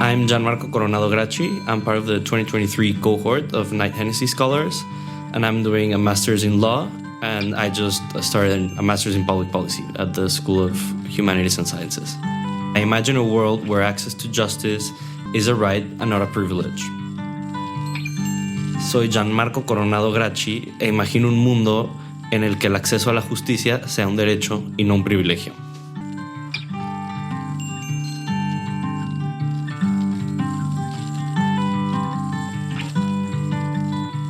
I'm Gianmarco Coronado Graci. I'm part of the 2023 cohort of Knight-Hennessy scholars, and I'm doing a master's in law, and I just started a master's in public policy at the School of Humanities and Sciences. I imagine a world where access to justice is a right and not a privilege. Soy Gianmarco Coronado Graci e imagino un mundo en el que el acceso a la justicia sea un derecho y no un privilegio.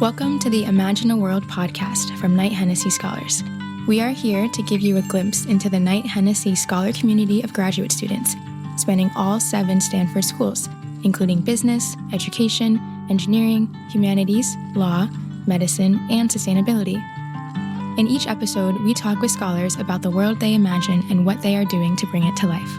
Welcome to the Imagine a World podcast from Knight-Hennessy Scholars. We are here to give you a glimpse into the Knight-Hennessy scholar community of graduate students, spanning all 7 Stanford schools, including business, education, engineering, humanities, law, medicine, and sustainability. In each episode, we talk with scholars about the world they imagine and what they are doing to bring it to life.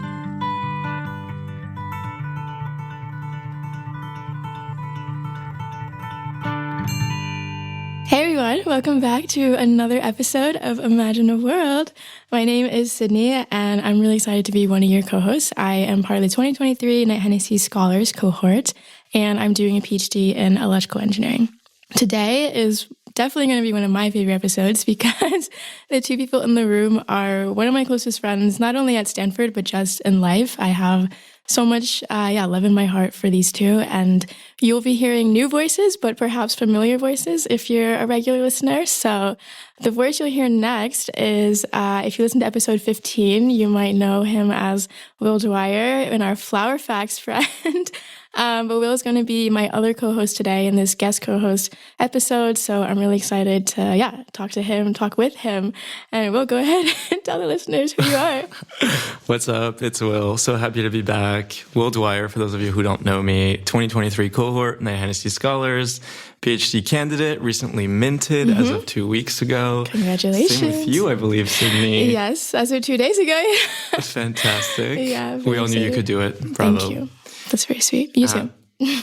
Hey everyone, welcome back to another episode of Imagine a World. My name is Sydney, and I'm really excited to be one of your co-hosts. I am part of the 2023 Knight-Hennessy Scholars cohort, and I'm doing a PhD in electrical engineering. Today is definitely going to be one of my favorite episodes because the two people in the room are one of my closest friends, not only at Stanford, but just in life. I have so much love in my heart for these two, and you'll be hearing new voices, but perhaps familiar voices if you're a regular listener. So the voice you'll hear next is, if you listen to episode 15, you might know him as Will Dwyer and our Flower Facts friend. But Will is going to be my other co-host today in this guest co-host episode. So I'm really excited to, talk with him. And Will, go ahead and tell the listeners who you are. What's up? It's Will. So happy to be back. Will Dwyer, for those of you who don't know me, 2023 cohort, Knight-Hennessy Scholars, PhD candidate, recently minted as of 2 weeks ago. Congratulations. Same with you, I believe, Sydney. Yes, as of 2 days ago. Fantastic. Yeah, we all knew you could do it. Bravo. Thank you. That's very sweet. You too.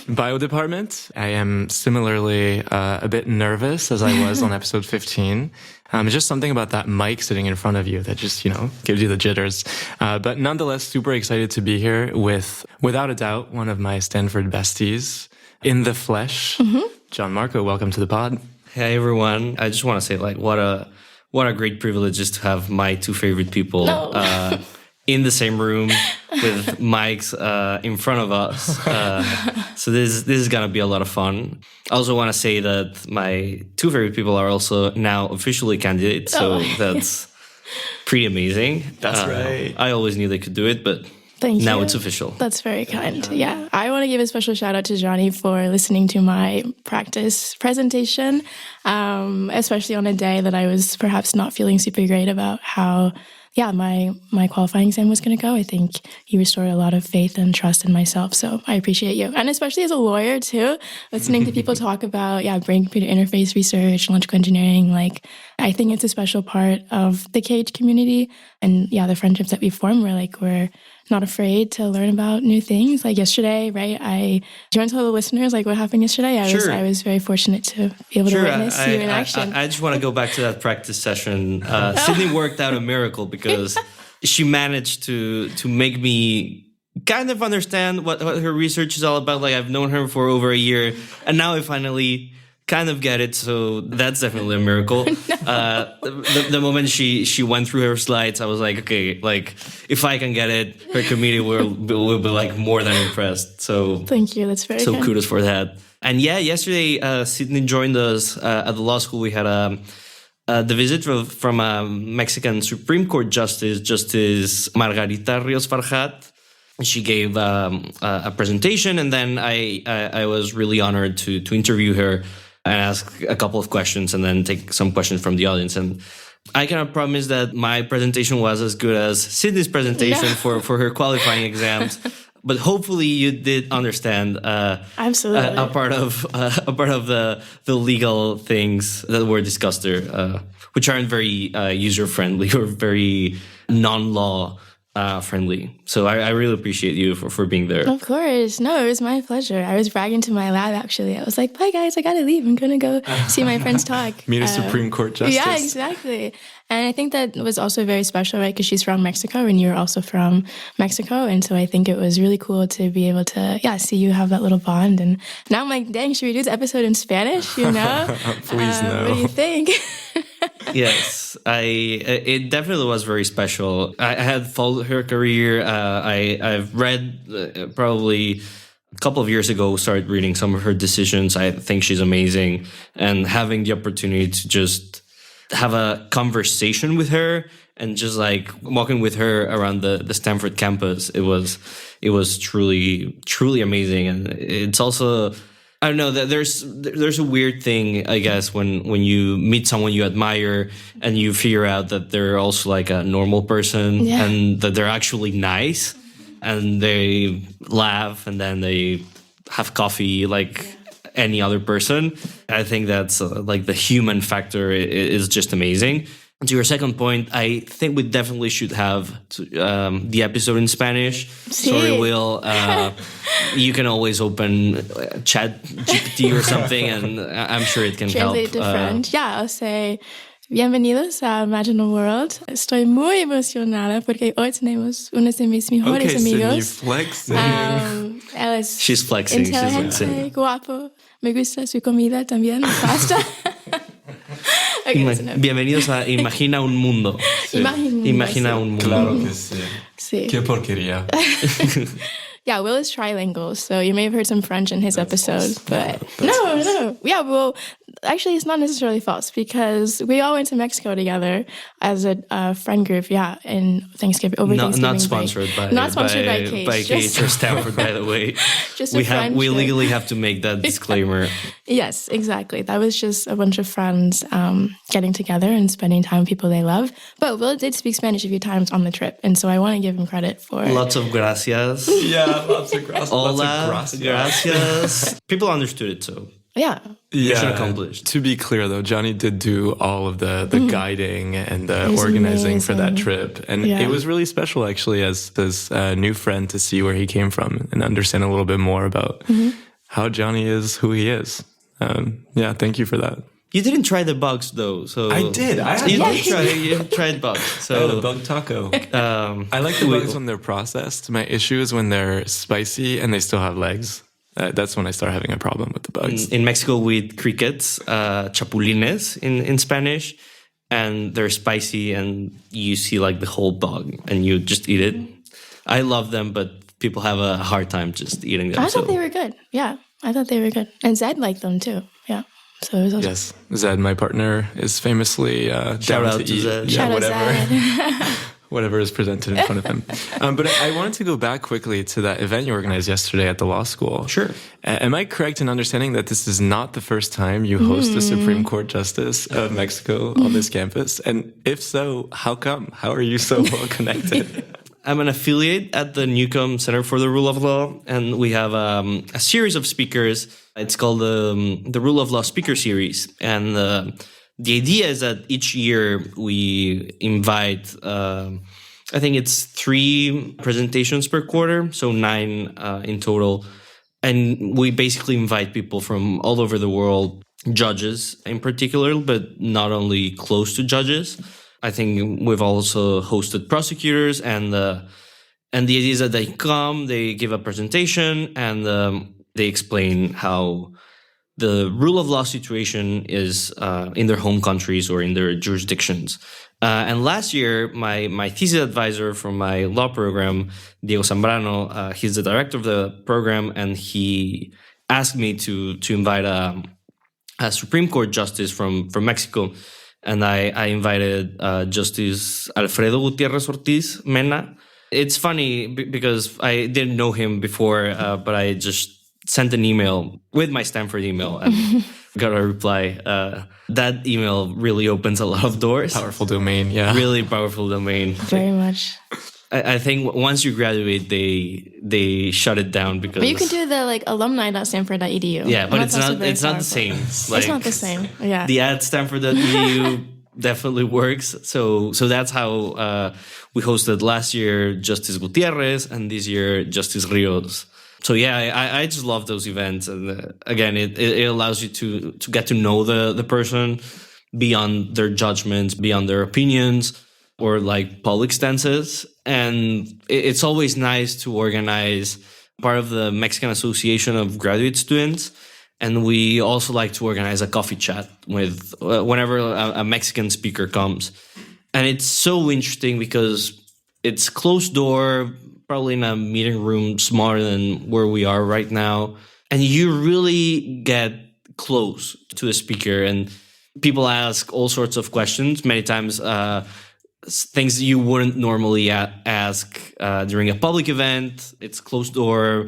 Bio department. I am similarly a bit nervous as I was on episode 15. It's just something about that mic sitting in front of you that just, gives you the jitters. But nonetheless, super excited to be here with, without a doubt, one of my Stanford besties in the flesh. Gianmarco, welcome to the pod. Hey everyone. I just want to say what a great privilege is to have my two favorite people in the same room with mics in front of us. So this is going to be a lot of fun. I also want to say that my two favorite people are also now officially candidates. So that's pretty amazing. That's right. I always knew they could do it, but Thank now you. it's official. That's very kind. Yeah. I want to give a special shout out to Johnny for listening to my practice presentation, especially on a day that I was perhaps not feeling super great about how my qualifying exam was going to go. I think you restored a lot of faith and trust in myself. So I appreciate you. And especially as a lawyer too, listening to people talk about, brain computer interface research, electrical engineering. I think it's a special part of the KH community. And the friendships that we form, we're not afraid to learn about new things. Like yesterday, right? Do you want to tell the listeners what happened yesterday? I was very fortunate to be able to witness you in action. I just want to go back to that practice session. Sydney worked out a miracle because she managed to make me kind of understand what her research is all about. I've known her for over a year, and now I finally kind of get it, so that's definitely a miracle. The moment she went through her slides, I was like, okay, if I can get it, her community will be more than impressed. So thank you, that's very so kudos for that. And yesterday Sydney joined us at the law school. We had the visit from a Mexican Supreme Court Justice Margarita Ríos Farjat. She gave a presentation, and then I was really honored to interview her and ask a couple of questions and then take some questions from the audience. And I cannot promise that my presentation was as good as Sydney's presentation for her qualifying exams, but hopefully you did understand absolutely a part of the legal things that were discussed there, which aren't very user friendly or very non-law friendly. So I really appreciate you for being there. Of course. No, it was my pleasure. I was bragging to my lab, actually. I was like, bye, guys, I got to leave. I'm going to go see my friends talk. Meet a Supreme Court justice. Yeah, exactly. And I think that was also very special, right? Because she's from Mexico and you're also from Mexico. And so I think it was really cool to be able to, see you have that little bond. And now I'm like, dang, should we do this episode in Spanish? You know? Please, no. What do you think? Yes, it definitely was very special. I had followed her career. I've read probably a couple of years ago, started reading some of her decisions. I think she's amazing. And having the opportunity to just have a conversation with her and just like walking with her around the Stanford campus, it was truly amazing. And it's also, I don't know, that there's a weird thing, I guess, when you meet someone you admire and you figure out that they're also like a normal person and that they're actually nice and they laugh and then they have coffee like any other person. I think that's like the human factor is just amazing. To your second point, I think we definitely should have the episode in Spanish. Sí. Sorry, Will. You can always open Chat GPT or something, and I'm sure it can Translate help. to French. I'll say, bienvenidos a Imagine a World. Estoy muy emocionada porque hoy tenemos uno de mis mejores amigos. Flexing. Él es She's flexing. She's inteligente, flexing. guapo. Me gusta su comida también, pasta. Okay, Bienvenidos a Imagina un Mundo. Sí. Imagina un Mundo. Claro que sí. Sí. Qué porquería. Yeah, Will is trilingual, so you may have heard some French in his episode, but no. Yeah, well, actually, it's not necessarily false because we all went to Mexico together as a friend group. Yeah, in Thanksgiving Thanksgiving. Not sponsored break. by Not sponsored by Cage. By Cage or Stanford, by the way. Just we legally have to make that disclaimer. Yes, exactly. That was just a bunch of friends getting together and spending time with people they love. But Will did speak Spanish a few times on the trip, and so I want to give him credit for lots of gracias. Yeah, lots of gracias. Hola, gracias. People understood it, so yeah. mission accomplished. To be clear, though, Johnny did do all of the guiding and the organizing for that trip. And it was really special, actually, as this new friend to see where he came from and understand a little bit more about how Johnny is who he is. Thank you for that. You didn't try the bugs, though. So I did. You tried bugs. So I had a bug taco. I like the bugs when they're processed. My issue is when they're spicy and they still have legs. That's when I start having a problem with the bugs. In Mexico, we eat crickets, chapulines in Spanish, and they're spicy, and you see like the whole bug, and you just eat it. I love them, but people have a hard time just eating them. I thought they were good. Yeah, I thought they were good. And Zed liked them too. Yeah. So it was awesome. Yes, Zed, my partner, is famously down out to to eat Zed. Shout out whatever. Whatever is presented in front of him. But I wanted to go back quickly to that event you organized yesterday at the law school. Sure. Am I correct in understanding that this is not the first time you host a Supreme Court Justice of Mexico on this campus? And if so, how come? How are you so well connected? I'm an affiliate at the Neukom Center for the Rule of Law, and we have a series of speakers. It's called the Rule of Law Speaker Series. And the idea is that each year we invite, I think it's 3 presentations per quarter, so 9 in total. And we basically invite people from all over the world, judges in particular, but not only close to judges. I think we've also hosted prosecutors, and the idea is that they come, they give a presentation, and they explain how the rule of law situation is in their home countries or in their jurisdictions. And last year, my thesis advisor from my law program, Diego Zambrano, he's the director of the program, and he asked me to invite a Supreme Court justice from Mexico. And I invited Justice Alfredo Gutierrez Ortiz Mena. It's funny because I didn't know him before, but I just sent an email with my Stanford email and got a reply. That email really opens a lot of doors. Powerful domain, yeah. Really powerful domain. Very much. I think once you graduate, they shut it down because. But you can do the alumni.stanford.edu. Yeah, but it's not the same. It's not the same. Yeah. The at Stanford.edu definitely works. So that's how we hosted last year Justice Gutierrez and this year Justice Ríos. So yeah, I just love those events, and again, it allows you to get to know the person beyond their judgments, beyond their opinions, or like public stances. And it's always nice to organize part of the Mexican Association of Graduate Students. And we also like to organize a coffee chat with whenever a Mexican speaker comes. And it's so interesting because it's closed door, probably in a meeting room smaller than where we are right now. And you really get close to the speaker, and people ask all sorts of questions, many times things you wouldn't normally ask during a public event. It's closed door.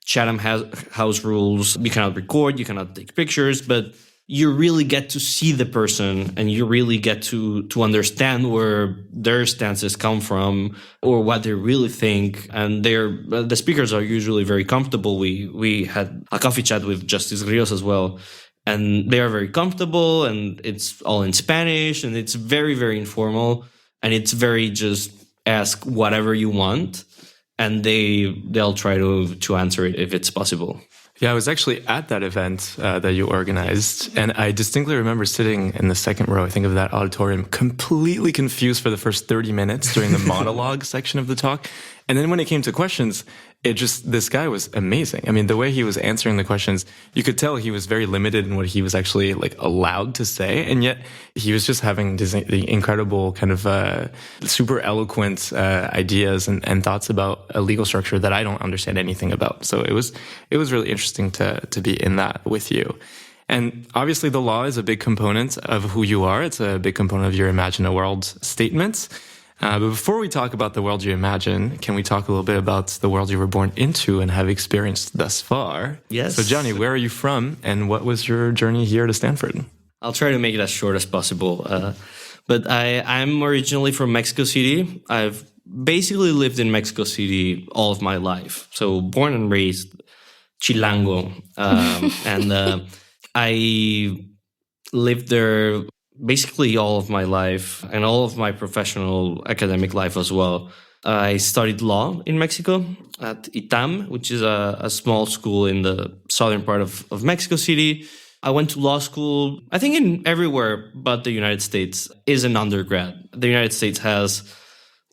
Chatham House rules. You cannot record, you cannot take pictures, but you really get to see the person, and you really get to understand where their stances come from or what they really think. And the speakers are usually very comfortable. We had a coffee chat with Justice Ríos as well, and they are very comfortable, and it's all in Spanish, and it's very, very informal, and it's very just ask whatever you want. And they'll try to answer it if it's possible. Yeah, I was actually at that event that you organized, and I distinctly remember sitting in the second row, I think, of that auditorium, completely confused for the first 30 minutes during the monologue section of the talk. And then when it came to questions, this guy was amazing. I mean, the way he was answering the questions, you could tell he was very limited in what he was actually like allowed to say. And yet he was just having the incredible kind of super eloquent ideas and thoughts about a legal structure that I don't understand anything about. So it was really interesting to be in that with you. And obviously the law is a big component of who you are. It's a big component of your Imagine a World statements. But before we talk about the world you imagine, can we talk a little bit about the world you were born into and have experienced thus far? Yes. So Johnny, where are you from, and what was your journey here to Stanford? I'll try to make it as short as possible. But I'm originally from Mexico City. I've basically lived in Mexico City all of my life. So born and raised Chilango. And I lived there basically all of my life and all of my professional academic life as well. I studied law in Mexico at ITAM, which is a small school in the southern part of Mexico City. I went to law school, I think in everywhere but the United States is an undergrad. The United States has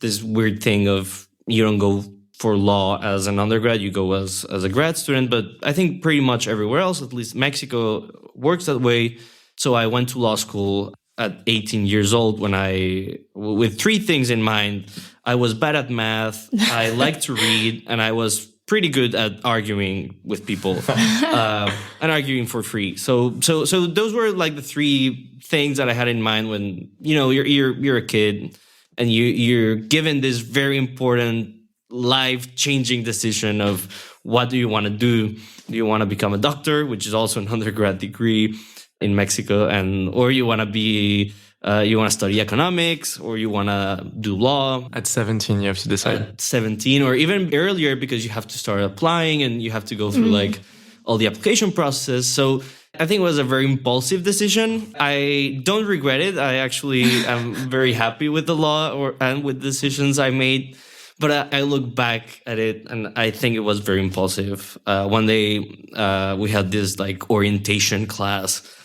this weird thing of you don't go for law as an undergrad, you go as a grad student. But I think pretty much everywhere else, at least Mexico, works that way. So I went to law school at 18 years old with three things in mind. I was bad at math, I liked to read, and I was pretty good at arguing with people and arguing for free. So those were like the three things that I had in mind when, you're a kid and you're given this very important life-changing decision of what do you want to do? Do you want to become a doctor, which is also an undergrad degree in Mexico, or you want to study economics, or you want to do law. At 17, you have to decide. At 17, or even earlier, because you have to start applying and you have to go through like all the application process. So I think it was a very impulsive decision. I don't regret it. I actually am very happy with the law and with the decisions I made. But I look back at it and I think it was very impulsive. One day we had this like orientation class,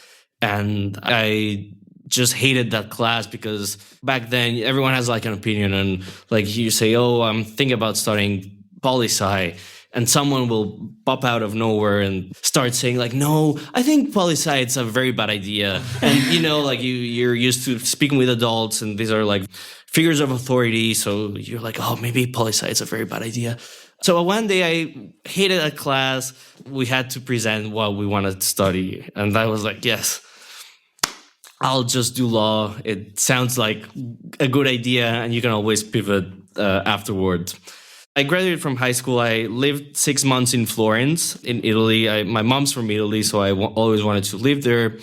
and I just hated that class because back then everyone has like an opinion, and like you say, oh, I'm thinking about studying poli-sci, and someone will pop out of nowhere and start saying like, no, I think poli-sci is a very bad idea. And like you're used to speaking with adults, and these are like figures of authority. So you're like, oh, maybe poli-sci is a very bad idea. So one day I hated a class. We had to present what we wanted to study. And I was like, yes, I'll just do law. It sounds like a good idea, and you can always pivot afterwards. I graduated from high school. I lived 6 months in Florence, in Italy. My mom's from Italy, so I always wanted to live there.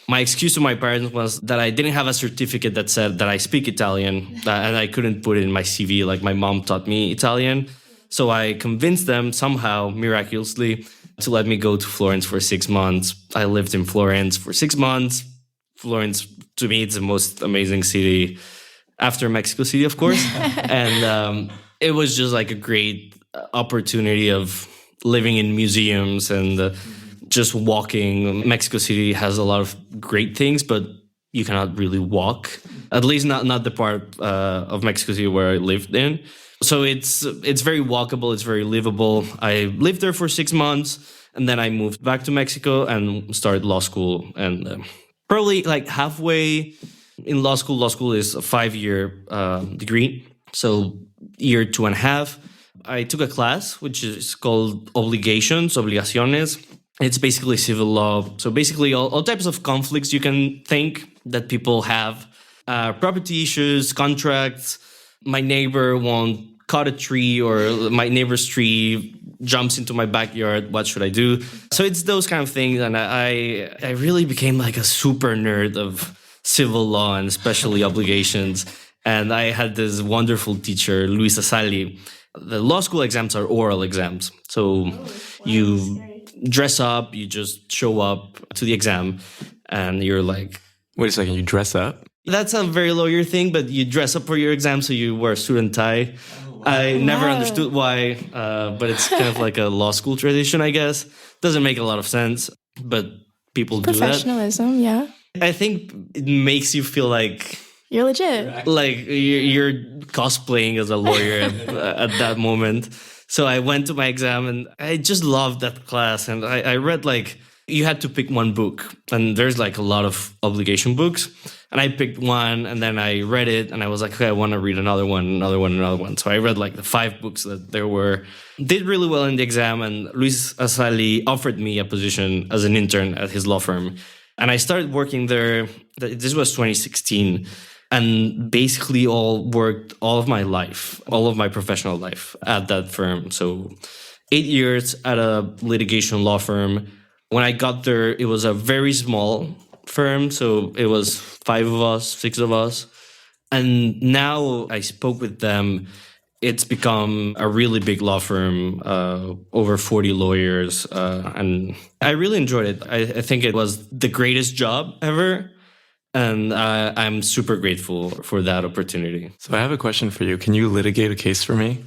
My excuse to my parents was that I didn't have a certificate that said that I speak Italian, and I couldn't put it in my CV. Like my mom taught me Italian. So I convinced them somehow, miraculously, to let me go to Florence for 6 months. I lived in Florence for 6 months. Florence to me, it's the most amazing city after Mexico City, of course. And it was just like a great opportunity of living in museums and just walking. Mexico City has a lot of great things, but you cannot really walk, at least not the part of Mexico City where I lived in. So it's very walkable, it's very livable. I lived there for 6 months, and then I moved back to Mexico and started law school. And probably like halfway in law school is a 5-year degree. So year 2.5, I took a class which is called obligaciones. It's basically civil law. So basically all types of conflicts you can think that people have. Property issues, contracts, my neighbor won't cut a tree, or my neighbor's tree jumps into my backyard. What should I do? So it's those kind of things. And I really became like a super nerd of civil law and especially obligations. And I had this wonderful teacher, Luisa Sali. The law school exams are oral exams. So you dress up, you just show up to the exam, and you're like... Wait a second, you dress up? That's a very lawyer thing, but you dress up for your exam, so you wear a suit and tie. I never understood why, but it's kind of like a law school tradition, I guess. Doesn't make a lot of sense, but people do that. Professionalism, yeah. I think it makes you feel like... You're legit. Like you're cosplaying as a lawyer at that moment. So I went to my exam and I just loved that class. And I read like, you had to pick one book. And there's like a lot of obligation books. And I picked one and then I read it and I was like, okay, I want to read another one. So I read like the 5 books that there were. Did really well in the exam. And Luis Asali offered me a position as an intern at his law firm. And I started working there. This was 2016. And basically worked all of my life, all of my professional life at that firm. So 8 years at a litigation law firm. When I got there, it was a very small firm. So it was 5 of us, 6 of us. And now I spoke with them. It's become a really big law firm, over 40 lawyers. And I really enjoyed it. I think it was the greatest job ever. And I'm super grateful for that opportunity. So I have a question for you. Can you litigate a case for me?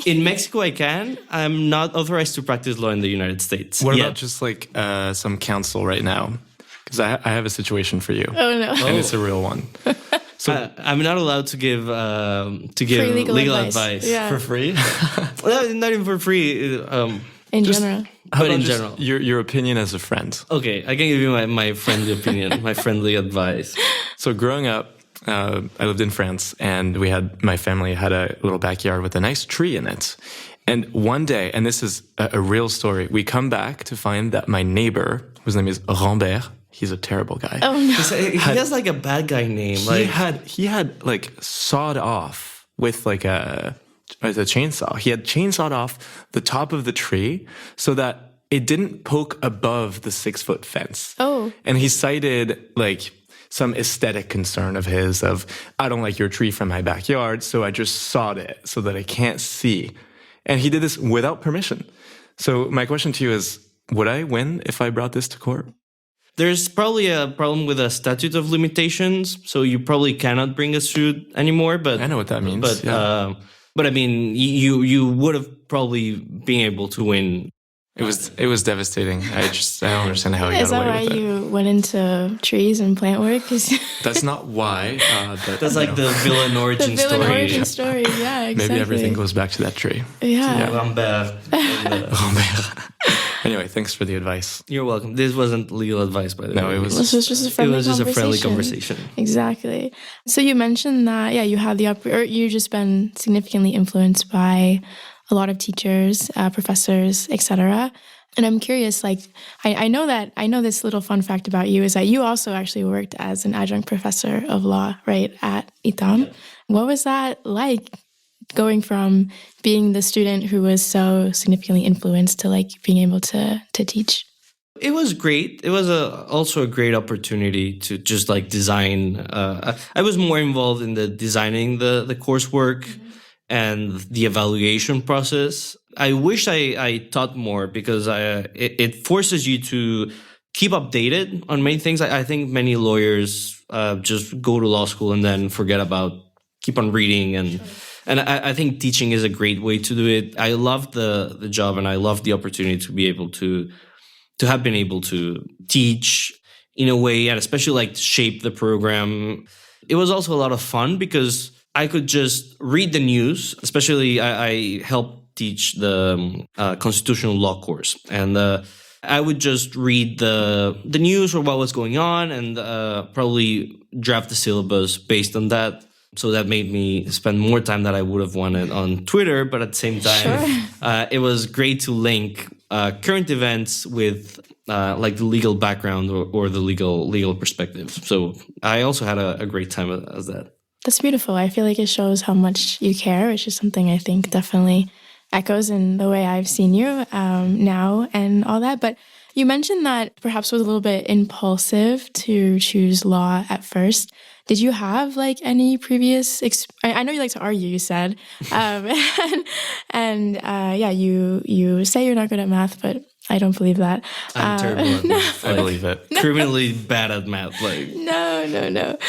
In Mexico, I can. I'm not authorized to practice law in the United States. What about just like some counsel right now? Because I have a situation for you. Oh, no. And it's a real one. So I'm not allowed to give legal advice. Yeah. For free? Not even for free. In general. But in general. Your opinion as a friend. Okay, I can give you my friendly opinion, my friendly advice. So growing up, I lived in France, and my family had a little backyard with a nice tree in it. And one day, and this is a real story, we come back to find that my neighbor, whose name is Rambert, he's a terrible guy. Oh, no. He has like a bad guy name. He had like sawed off with like a chainsaw. He had chainsawed off the top of the tree so that it didn't poke above the 6-foot fence. Oh. And he cited like some aesthetic concern of his I don't like your tree from my backyard, so I just sawed it so that I can't see. And he did this without permission. So my question to you is, would I win if I brought this to court? There's probably a problem with a statute of limitations, so you probably cannot bring a suit anymore. But I know what that means. But yeah. But I mean, you would have probably been able to win. It was devastating. I don't understand how he Is got that away why with it. you went into trees and plant work? That's not why. That's like the villain origin story. The villain origin story, yeah, exactly. Maybe everything goes back to that tree. Yeah. Rambert. Anyway, thanks for the advice. You're welcome. This wasn't legal advice, by the way. No, it was This was just a friendly just a friendly conversation. Exactly. So you mentioned that, you had you've just been significantly influenced by a lot of teachers, professors, etc. And I'm curious, like, I know this little fun fact about you is that you also actually worked as an adjunct professor of law, right, at ITAM. What was that like, going from being the student who was so significantly influenced to like being able to teach? It was great. It was also a great opportunity to just like design. I was more involved in the designing the coursework and the evaluation process. I wish I taught more because it forces you to keep updated on many things. I think many lawyers just go to law school and then keep on reading. And I think teaching is a great way to do it. I love the job, and I love the opportunity to be able to have been able to teach in a way, and especially like shape the program. It was also a lot of fun because I could just read the news. Especially I helped teach the constitutional law course, and I would just read the news or what was going on, and probably draft the syllabus based on that. So that made me spend more time that I would have wanted on Twitter. But at the same time, it was great to link current events with like the legal background or the legal perspective. So I also had a great time as that. That's beautiful. I feel like it shows how much you care, which is something I think definitely echoes in the way I've seen you now and all that. But you mentioned that perhaps it was a little bit impulsive to choose law at first. Did you have like any previous? I know you like to argue. You said, yeah, you say you're not good at math, but I don't believe that. I'm terrible at math. I believe it. Criminally bad at math. Like no.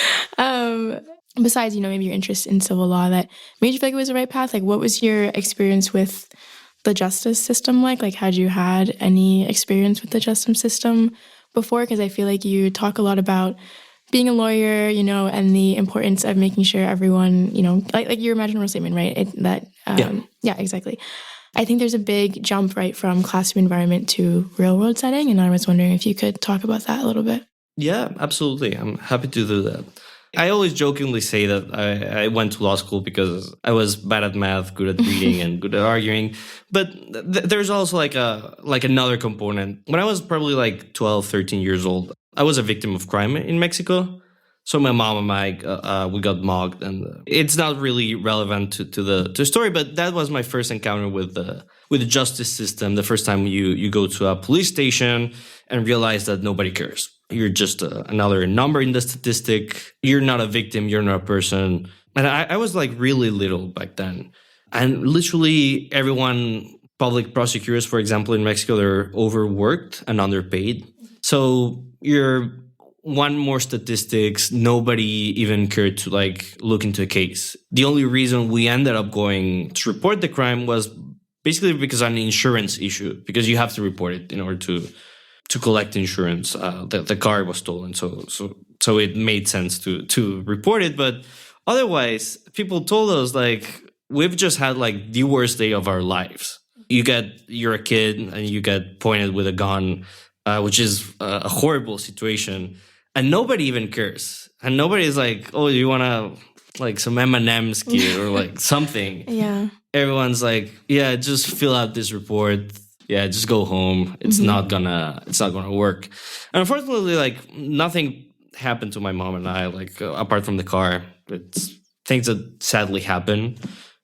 Besides, maybe your interest in civil law that made you feel like it was the right path. Like, what was your experience with the justice system like? Like, had you had any experience with the justice system before? Because I feel like you talk a lot about being a lawyer, and the importance of making sure everyone, like your imaginable statement, right? Yeah, exactly. I think there's a big jump, right, from classroom environment to real world setting. And I was wondering if you could talk about that a little bit. Yeah, absolutely. I'm happy to do that. I always jokingly say that I went to law school because I was bad at math, good at reading, and good at arguing. But there's also like another component. When I was probably like 12, 13 years old, I was a victim of crime in Mexico. So my mom and I, we got mugged, and it's not really relevant to the story. But that was my first encounter with the justice system. The first time you go to a police station and realize that nobody cares. You're just another number in the statistic. You're not a victim. You're not a person. And I was like really little back then. And literally everyone, public prosecutors, for example, in Mexico, they're overworked and underpaid. So you're one more statistics. Nobody even cared to like look into a case. The only reason we ended up going to report the crime was basically because of an insurance issue, because you have to report it in order to collect insurance. The car was stolen, so it made sense to report it. But otherwise, people told us like we've just had like the worst day of our lives. You're a kid and you get pointed with a gun, which is a horrible situation, and nobody even cares. And nobody's like, oh, you want to like some M&Ms, kid, or like something. Yeah. Everyone's like, yeah, just fill out this report. Yeah, just go home. It's not gonna work. And unfortunately, like nothing happened to my mom and I, like apart from the car. It's things that sadly happen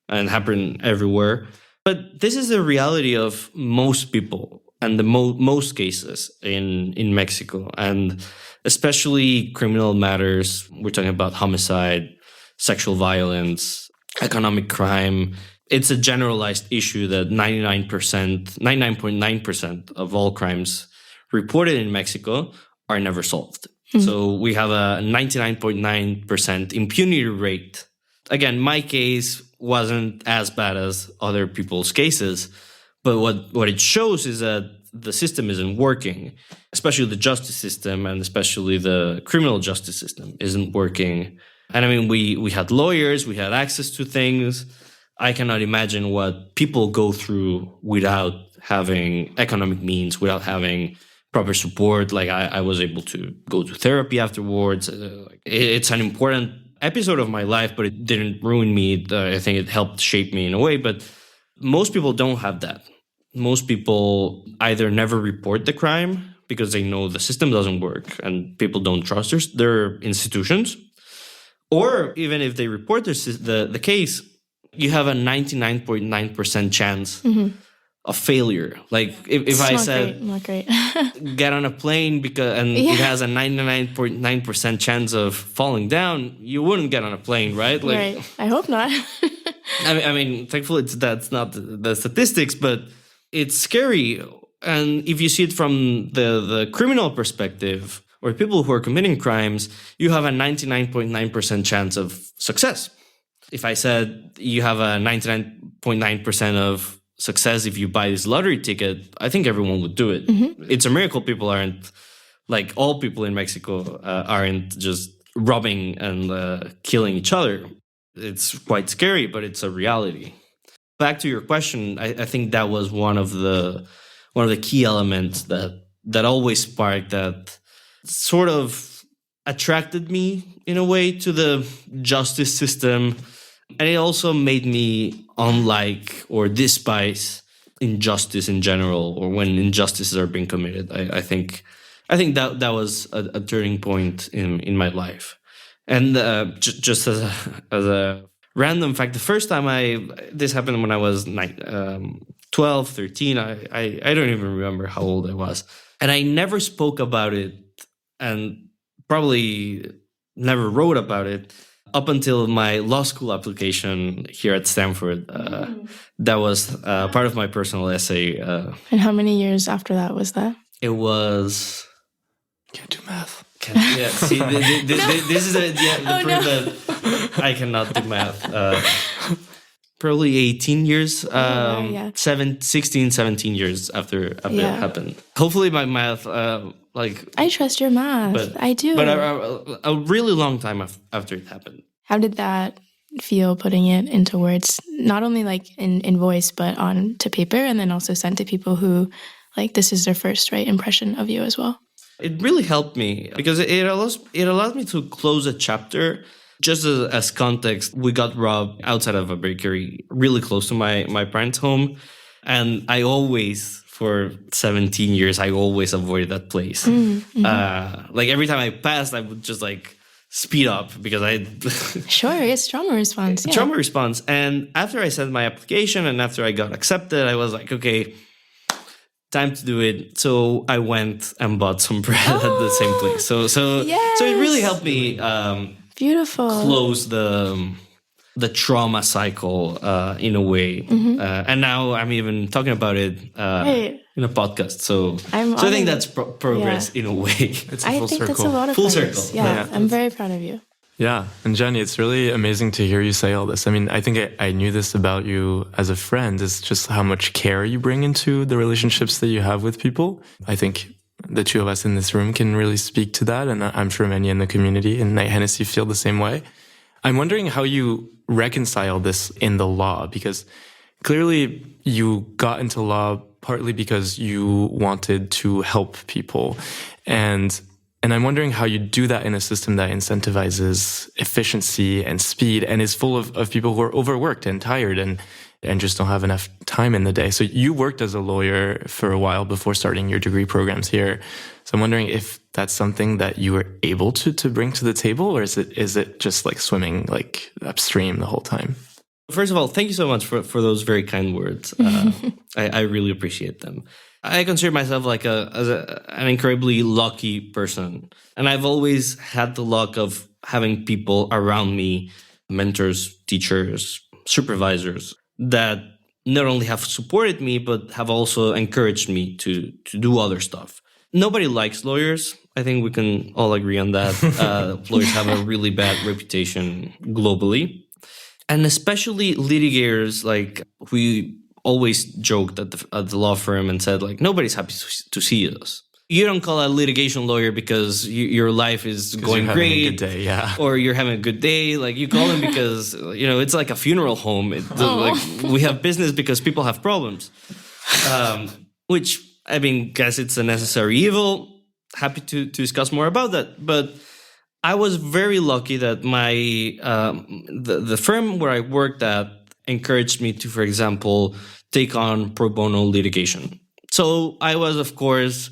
and happen everywhere. But this is the reality of most people and the most cases in Mexico, and especially criminal matters. We're talking about homicide, sexual violence, economic crime. It's a generalized issue that 99.9% of all crimes reported in Mexico are never solved. So we have a 99.9% impunity rate. Again, my case wasn't as bad as other people's cases, but what it shows is that the system isn't working, especially the justice system and especially the criminal justice system isn't working. And I mean, we had lawyers, we had access to things. I cannot imagine what people go through without having economic means, without having proper support. Like I was able to go to therapy afterwards. It's an important episode of my life, but it didn't ruin me. I think it helped shape me in a way. But most people don't have that. Most people either never report the crime because they know the system doesn't work and people don't trust their institutions. Or even if they report the case, you have a 99.9% chance of failure. Like if I said, not great. get on a plane it has a 99.9% chance of falling down, you wouldn't get on a plane, right? Like, right. I hope not. I mean, thankfully that's not the statistics, but it's scary. And if you see it from the criminal perspective, or people who are committing crimes, you have a 99.9% chance of success. If I said you have a 99.9% of success if you buy this lottery ticket, I think everyone would do it. It's a miracle people aren't, like all people in Mexico, aren't just robbing and killing each other. It's quite scary, but it's a reality. Back to your question, I think that was one of the key elements that always sparked, that sort of attracted me in a way to the justice system. And it also made me unlike or despise injustice in general, or when injustices are being committed. I think that was a turning point in my life. And just as a random fact, the first time this happened when I was 12, 13. I don't even remember how old I was. And I never spoke about it and probably never wrote about it up until my law school application here at Stanford. That was part of my personal essay. And how many years after that was that? It was... Can't do math. Yeah, see, this is the proof that I cannot do math. Probably 18 years, 16, 17 years after it happened. Hopefully my math, I trust your math. I do. But a really long time after it happened. How did that feel, putting it into words, not only like in voice, but on to paper, and then also sent to people who, like, this is their first impression of you as well? It really helped me because it allowed me to close a chapter. Just as context, we got robbed outside of a bakery really close to my parents' home. And I always, for 17 years, I always avoided that place. Like every time I passed, I would just like speed up because I... Sure, it's trauma response. Yeah. Trauma response. And after I sent my application and after I got accepted, I was like, okay, time to do it. So I went and bought some bread at the same place. So it really helped me beautiful close the trauma cycle in a way. And now I'm even talking about it in a podcast. So I think that's progress in a way. It's a full circle. That's a lot of full progress. circle. Yeah, I'm very proud of you. Yeah. And Jenny, it's really amazing to hear you say all this. I mean, I think I knew this about you as a friend, is just how much care you bring into the relationships that you have with people. I think the two of us in this room can really speak to that. And I'm sure many in the community in Knight-Hennessy feel the same way. I'm wondering how you reconcile this in the law, because clearly you got into law partly because you wanted to help people. And I'm wondering how you do that in a system that incentivizes efficiency and speed and is full of people who are overworked and tired and just don't have enough time in the day. So you worked as a lawyer for a while before starting your degree programs here. So I'm wondering if that's something that you were able to bring to the table, or is it just like swimming like upstream the whole time? First of all, thank you so much for those very kind words. I really appreciate them. I consider myself like an incredibly lucky person. And I've always had the luck of having people around me, mentors, teachers, supervisors, that not only have supported me, but have also encouraged me to do other stuff. Nobody likes lawyers. I think we can all agree on that. Lawyers have a really bad reputation globally. And especially litigators, like we always joked at the law firm and said, like, nobody's happy to see us. You don't call a litigation lawyer because your life is going great, having a good day, yeah, or you're having a good day. Like, you call them because it's like a funeral home. Like, we have business because people have problems, which I mean, guess it's a necessary evil. Happy to discuss more about that, but I was very lucky that my the firm where I worked at encouraged me to, for example, take on pro bono litigation. So I was, of course,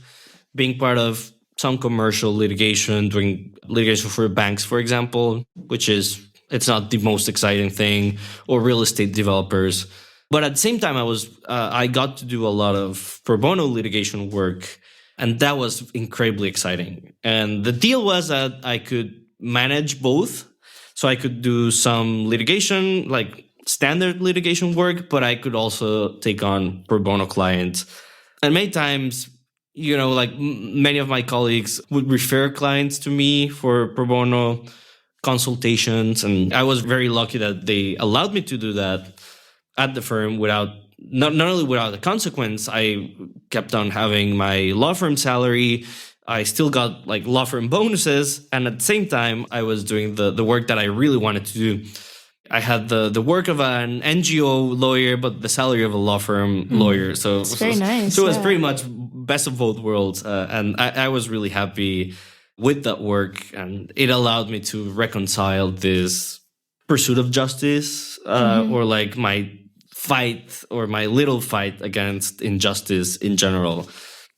being part of some commercial litigation, doing litigation for banks, for example, it's not the most exciting thing, or real estate developers. But at the same time, I got to do a lot of pro bono litigation work, and that was incredibly exciting. And the deal was that I could manage both. So I could do some litigation, like standard litigation work, but I could also take on pro bono clients. And many times like many of my colleagues would refer clients to me for pro bono consultations. And I was very lucky that they allowed me to do that at the firm without, not only without a consequence. I kept on having my law firm salary. I still got like law firm bonuses. And at the same time, I was doing the work that I really wanted to do. I had the work of an NGO lawyer, but the salary of a law firm lawyer. So it's very nice. So it was pretty much best of both worlds. And I was really happy with that work. And it allowed me to reconcile this pursuit of justice or like my fight or my little fight against injustice in general.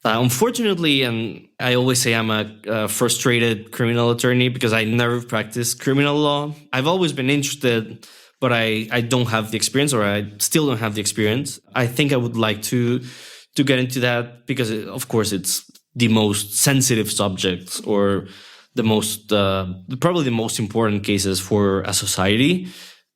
Unfortunately, and I always say I'm a frustrated criminal attorney because I never practiced criminal law. I've always been interested, but I don't have the experience, or I still don't have the experience. I think I would like to get into that because, of course, it's the most sensitive subject or the most, probably the most important cases for a society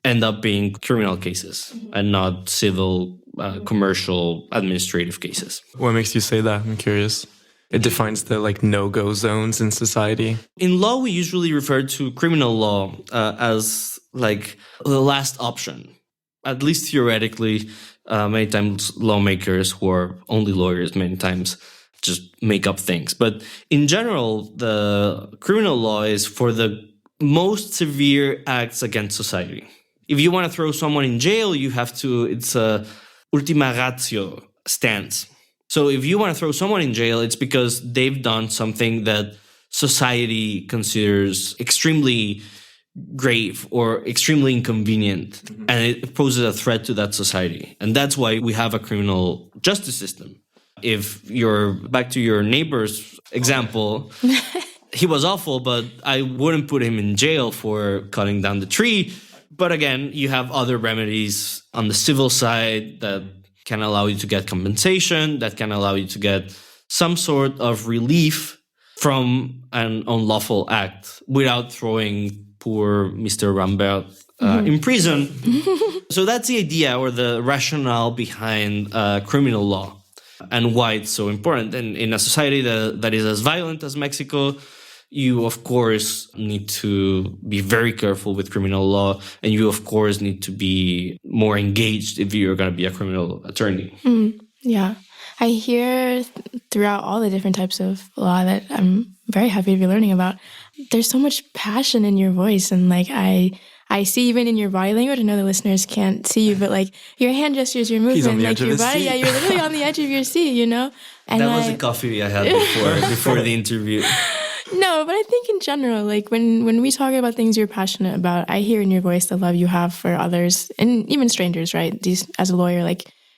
end up being criminal cases and not civil, commercial, administrative cases. What makes you say that? I'm curious. It defines the no-go zones in society. In law, we usually refer to criminal law as like the last option. At least theoretically, many times lawmakers who are only lawyers many times just make up things. But in general, the criminal law is for the most severe acts against society. If you want to throw someone in jail, you have to, it's a ultima ratio stance. So if you want to throw someone in jail, it's because they've done something that society considers extremely grave or extremely inconvenient, and it poses a threat to that society. And that's why we have a criminal justice system. If you're back to your neighbor's example, he was awful, but I wouldn't put him in jail for cutting down the tree. But again, you have other remedies on the civil side that can allow you to get compensation, that can allow you to get some sort of relief from an unlawful act without throwing poor Mr. Rambert in prison. So that's the idea or the rationale behind criminal law and why it's so important. And in a society that is as violent as Mexico, you, of course, need to be very careful with criminal law. And you, of course, need to be more engaged if you're going to be a criminal attorney. Yeah. I hear throughout all the different types of law that I'm very happy to be learning about. There's so much passion in your voice. And I see even in your body language, I know the listeners can't see you, but your hand gestures, your movement, He's on the edge of your his body. seat. Yeah, you're literally on the edge of your seat, And that was the coffee I had before the interview. No, but I think in general, when we talk about things you're passionate about, I hear in your voice the love you have for others and even strangers, right? As a lawyer,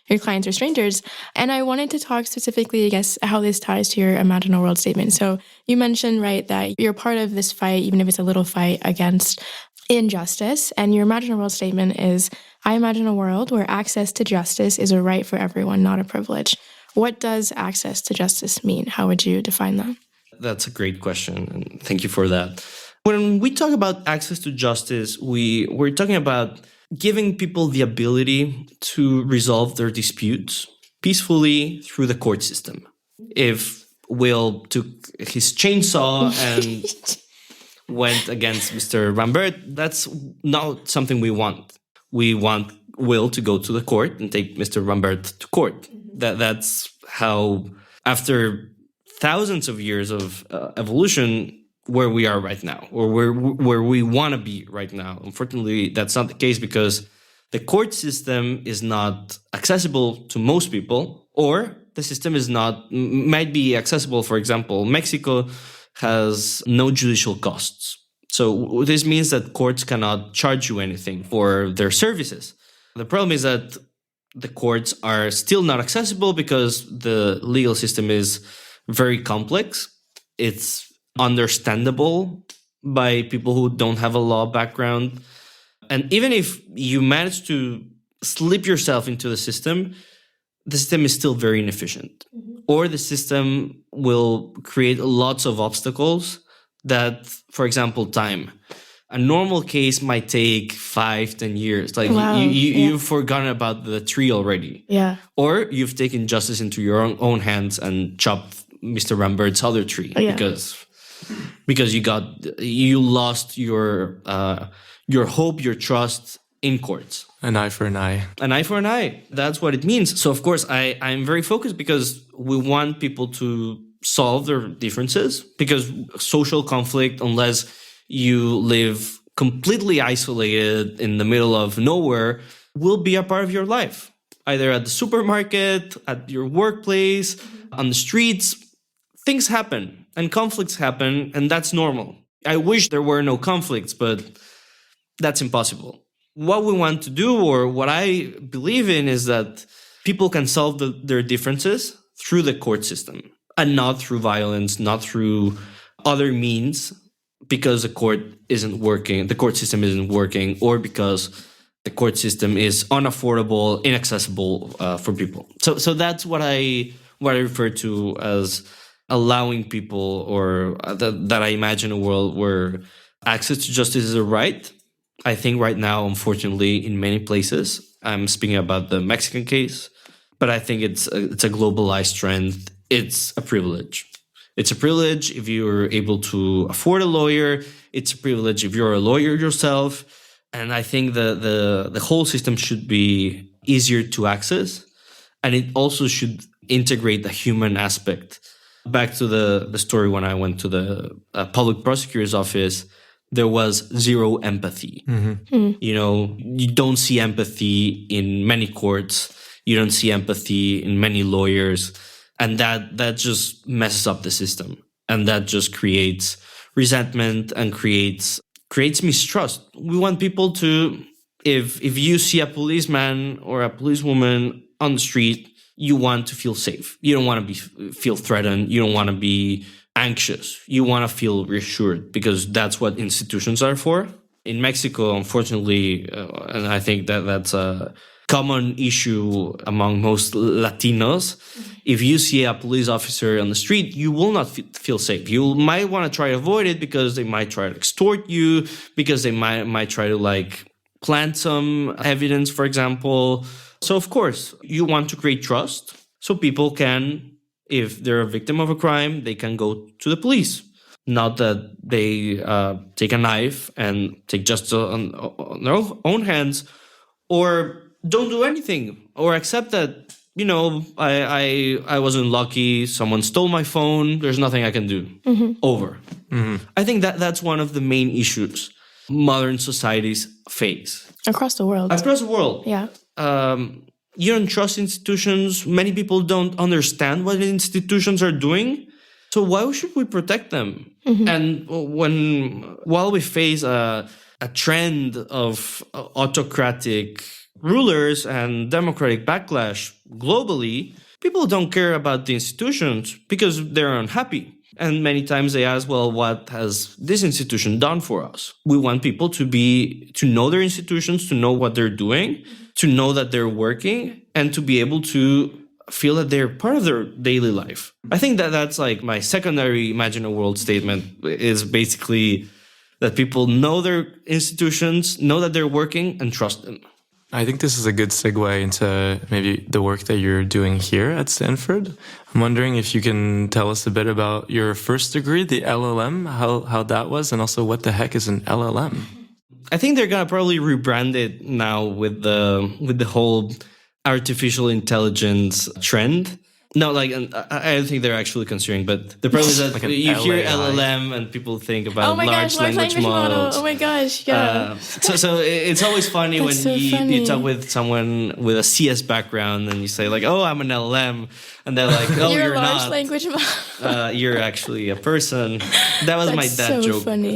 your clients are strangers. And I wanted to talk specifically, I guess, how this ties to your Imagine a World statement. So you mentioned, right, that you're part of this fight, even if it's a little fight against injustice. And your Imagine a World statement is, I imagine a world where access to justice is a right for everyone, not a privilege. What does access to justice mean? How would you define that? That's a great question, and thank you for that. When we talk about access to justice, we're talking about giving people the ability to resolve their disputes peacefully through the court system. If Will took his chainsaw and went against Mr. Rambert, that's not something we want. We want Will to go to the court and take Mr. Rambert to court. That's how, after thousands of years of evolution, where we are right now, or where we want to be right now. Unfortunately, that's not the case because the court system is not accessible to most people, or the system might be accessible. For example, Mexico has no judicial costs. So this means that courts cannot charge you anything for their services. The problem is that the courts are still not accessible because the legal system is very complex. It's understandable by people who don't have a law background. And even if you manage to slip yourself into the system is still very inefficient. Or the system will create lots of obstacles that, for example, time. A normal case might take 5-10 years. Wow. You've forgotten about the tree already. Yeah. Or you've taken justice into your own hands and chopped Mr. Rambert's other tree, yeah. because you lost your hope, your trust in courts. An eye for an eye. An eye for an eye. That's what it means. So, of course, I'm very focused because we want people to solve their differences, because social conflict, unless you live completely isolated in the middle of nowhere, will be a part of your life, either at the supermarket, at your workplace, on the streets. Things happen and conflicts happen, and that's normal. I wish there were no conflicts, but that's impossible. What we want to do, or what I believe in, is that people can solve their differences through the court system and not through violence, not through other means, because the court isn't working, the court system isn't working, or because the court system is unaffordable, inaccessible for people. So that's what I refer to as allowing people, or that I imagine a world where access to justice is a right. I think right now, unfortunately, in many places, I'm speaking about the Mexican case, but I think it's a globalized trend. It's a privilege. It's a privilege if you're able to afford a lawyer. It's a privilege if you're a lawyer yourself. And I think the whole system should be easier to access. And it also should integrate the human aspect. Back to the story when I went to the public prosecutor's office, there was zero empathy. Mm-hmm. You don't see empathy in many courts. You don't see empathy in many lawyers. And that just messes up the system. And that just creates resentment and creates mistrust. We want people to, if you see a policeman or a policewoman on the street, you want to feel safe. You don't want to feel threatened. You don't want to be anxious. You want to feel reassured, because that's what institutions are for. In Mexico, unfortunately, and I think that's a common issue among most Latinos, if you see a police officer on the street, you will not feel safe. You might want to try to avoid it because they might try to extort you, because they might try to plant some evidence, for example. So, of course, you want to create trust so people can, if they're a victim of a crime, they can go to the police. Not that they take a knife and take justice on their own hands, or don't do anything, or accept that, I wasn't lucky, someone stole my phone, there's nothing I can do. Mm-hmm. Over. Mm-hmm. I think that's one of the main issues modern societies face. Across the world. Yeah. You don't trust institutions. Many people don't understand what institutions are doing. So why should we protect them? Mm-hmm. And while we face a trend of autocratic rulers and democratic backlash globally, people don't care about the institutions because they're unhappy. And many times they ask, well, what has this institution done for us? We want people to know their institutions, to know what they're doing, to know that they're working, and to be able to feel that they're part of their daily life. I think that's my secondary Imagine a World statement, is basically that people know their institutions, know that they're working, and trust them. I think this is a good segue into maybe the work that you're doing here at Stanford. I'm wondering if you can tell us a bit about your first degree, the LLM, how that was, and also what the heck is an LLM? I think they're gonna probably rebrand it now with the whole artificial intelligence trend. No, I don't think they're actually considering, but the problem is that you hear LLM and people think about large language models. Oh my gosh, yeah. So it's always funny when you talk with someone with a CS background and you say I'm an LLM, and they're like, oh, you're a large not. Language model. You're actually a person. That was my dad joke. Funny.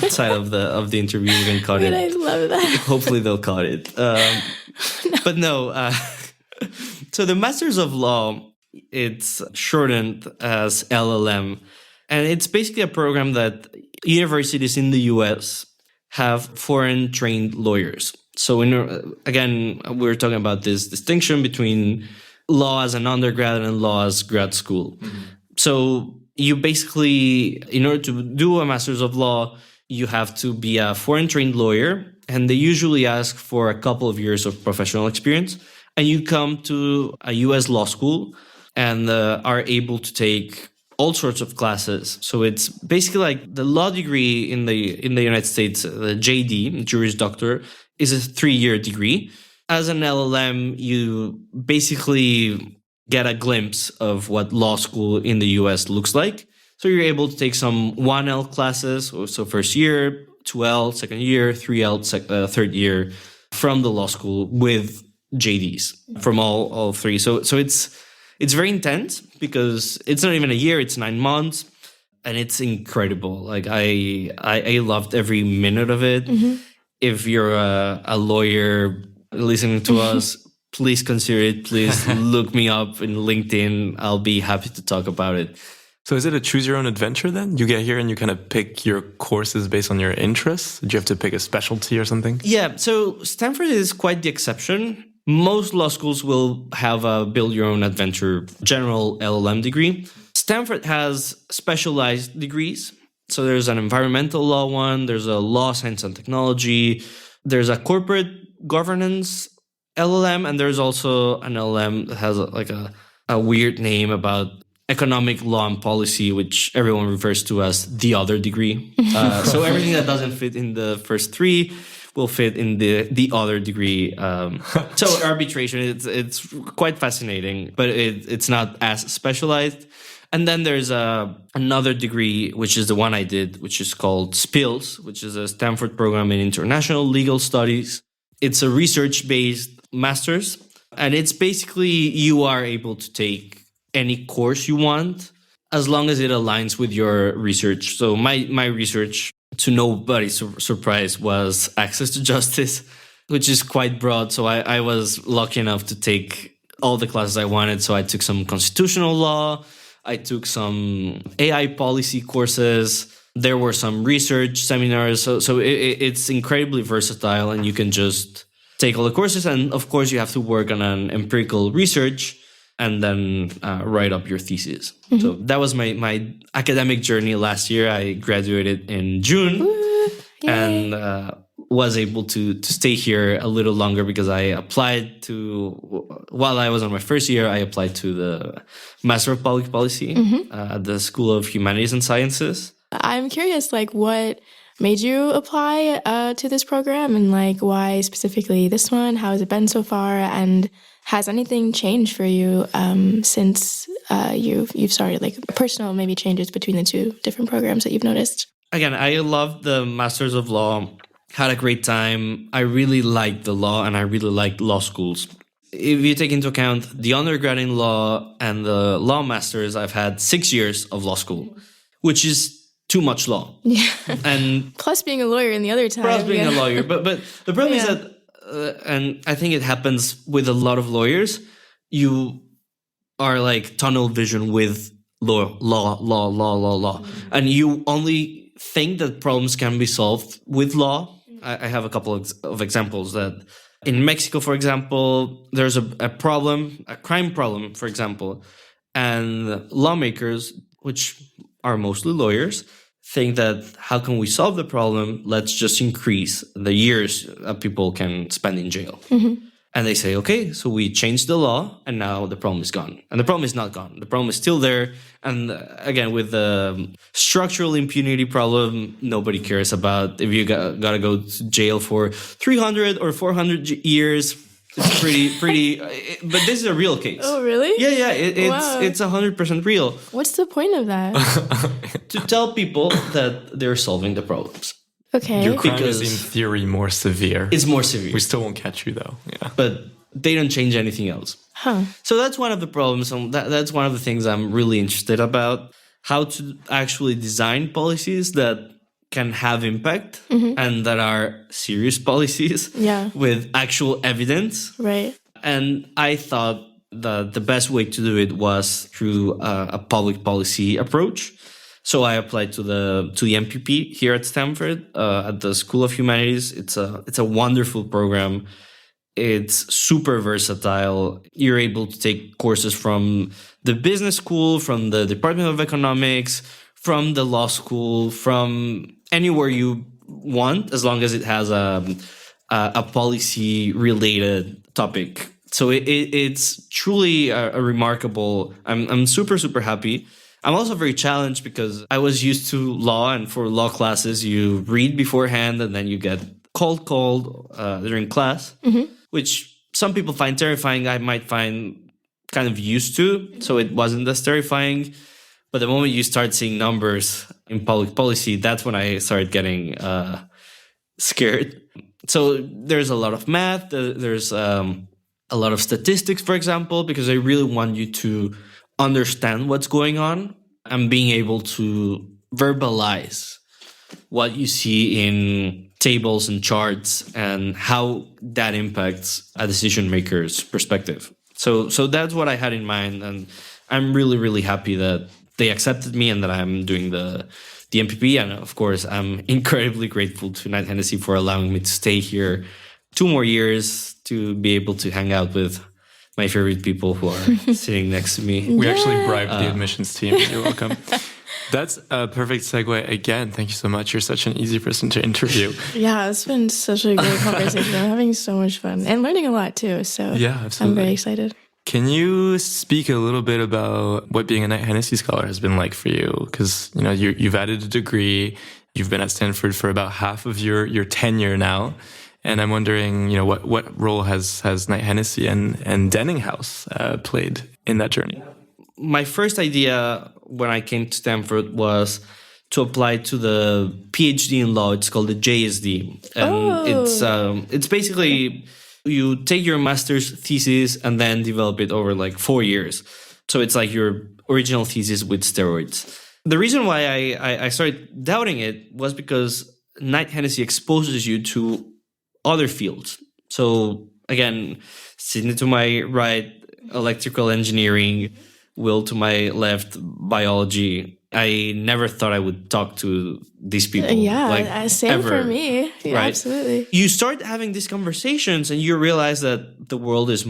Side of the interview. You can cut it. I love that. Hopefully they'll cut it. But no. So the Masters of Law, it's shortened as LLM. And it's basically a program that universities in the US have foreign trained lawyers. So again, we're talking about this distinction between law as an undergrad and law as grad school. Mm-hmm. So you basically, in order to do a Master's of Law, you have to be a foreign trained lawyer. And they usually ask for a couple of years of professional experience. And you come to a US law school and are able to take all sorts of classes. So it's basically like the law degree in the United States, the JD, Juris Doctor, is a 3-year degree. As an LLM, you basically get a glimpse of what law school in the US looks like. So you're able to take some 1L classes, so first year, 2L, second year, 3L, third year from the law school with JDs from all three. So it's very intense because it's not even a year, it's 9 months, and it's incredible. Like I loved every minute of it. Mm-hmm. If you're a lawyer listening to us, please consider it. Please look me up in LinkedIn. I'll be happy to talk about it. So is it a choose your own adventure then? You get here and you kind of pick your courses based on your interests? Did you have to pick a specialty or something? Yeah, so Stanford is quite the exception. Most law schools will have a build your own adventure general LLM degree. Stanford has specialized degrees. So there's an environmental law one, there's a law, science and technology, there's a corporate governance LLM, and there's also an LLM that has a weird name about economic law and policy, which everyone refers to as the other degree. So everything that doesn't fit in the first three will fit in the other degree. So arbitration, it's quite fascinating, but it's not as specialized. And then there's another degree, which is the one I did, which is called SPILS, which is a Stanford program in international legal studies. It's a research-based master's, and it's basically you are able to take any course you want as long as it aligns with your research. So my research, to nobody's surprise, was access to justice, which is quite broad. So I was lucky enough to take all the classes I wanted. So I took some constitutional law, I took some AI policy courses, there were some research seminars. So it's incredibly versatile, and you can just take all the courses. And of course, you have to work on an empirical research and then write up your thesis. Mm-hmm. So that was my academic journey last year. I graduated in June. Woo, and was able to stay here a little longer because I applied to, while I was on my first year, I applied to the Master of Public Policy at the School of Humanities and Sciences. I'm curious, like, what made you apply to this program, and like why specifically this one? How has it been so far? And has anything changed for you since you've started, like personal maybe changes between the two different programs that you've noticed? Again, I loved the Masters of Law, had a great time. I really liked the law, and I really liked law schools. If you take into account the undergrad in law and the law masters, I've had 6 years of law school, which is too much law. Yeah. And plus being a lawyer in the other time. Plus being a lawyer. But the problem is that, and I think it happens with a lot of lawyers, you are like tunnel vision with law. And you only think that problems can be solved with law. I have a couple of examples that in Mexico, for example, there's a problem, a crime problem, for example, and lawmakers, which are mostly lawyers, think that how can we solve the problem? Let's just increase the years that people can spend in jail. Mm-hmm. And they say, okay, so we changed the law and now the problem is gone. And the problem is not gone. The problem is still there. And again, with the structural impunity problem, nobody cares about if you got to go to jail for 300 or 400 years. It's pretty. But this is a real case. Oh, really? Yeah. It's 100% real. What's the point of that? To tell people that they're solving the problems. Okay. Your crime is in theory more severe. It's more severe. We still won't catch you though. Yeah. But they don't change anything else. Huh. So that's one of the problems. And that's one of the things I'm really interested about. How to actually design policies that can have impact and that are serious policies with actual evidence. Right. And I thought that the best way to do it was through a public policy approach. So I applied to the MPP here at Stanford, at the School of Humanities. It's a wonderful program. It's super versatile. You're able to take courses from the business school, from the Department of Economics, from the law school, from anywhere you want, as long as it has a policy-related topic. So it's truly a remarkable. I'm super happy. I'm also very challenged because I was used to law, and for law classes, you read beforehand and then you get called during class, which some people find terrifying. I might find kind of used to, so it wasn't as terrifying. But the moment you start seeing numbers in public policy, that's when I started getting scared. So there's a lot of math. There's a lot of statistics, for example, because I really want you to understand what's going on and being able to verbalize what you see in tables and charts and how that impacts a decision maker's perspective. So that's what I had in mind, and I'm really, really happy that they accepted me and that I'm doing the MPP. And of course, I'm incredibly grateful to Knight-Hennessy for allowing me to stay here 2 more years to be able to hang out with my favorite people who are sitting next to me. We actually bribed the admissions team. You're welcome. That's a perfect segue. Again, thank you so much. You're such an easy person to interview. Yeah, it's been such a great conversation. I'm having so much fun and learning a lot too. So yeah, absolutely. I'm very excited. Can you speak a little bit about what being a Knight-Hennessy scholar has been like for you? Because you've added a degree. You've been at Stanford for about half of your tenure now. And I'm wondering, what role has Knight-Hennessy and Denninghouse played in that journey? My first idea when I came to Stanford was to apply to the PhD in law. It's called the JSD. And it's basically you take your master's thesis and then develop it over like 4 years. So it's like your original thesis with steroids. The reason why I started doubting it was because Knight-Hennessy exposes you to other fields. So again, sitting to my right, electrical engineering, Will to my left, biology. I never thought I would talk to these people. Same ever, for me. Yeah, right? Absolutely. You start having these conversations and you realize that the world is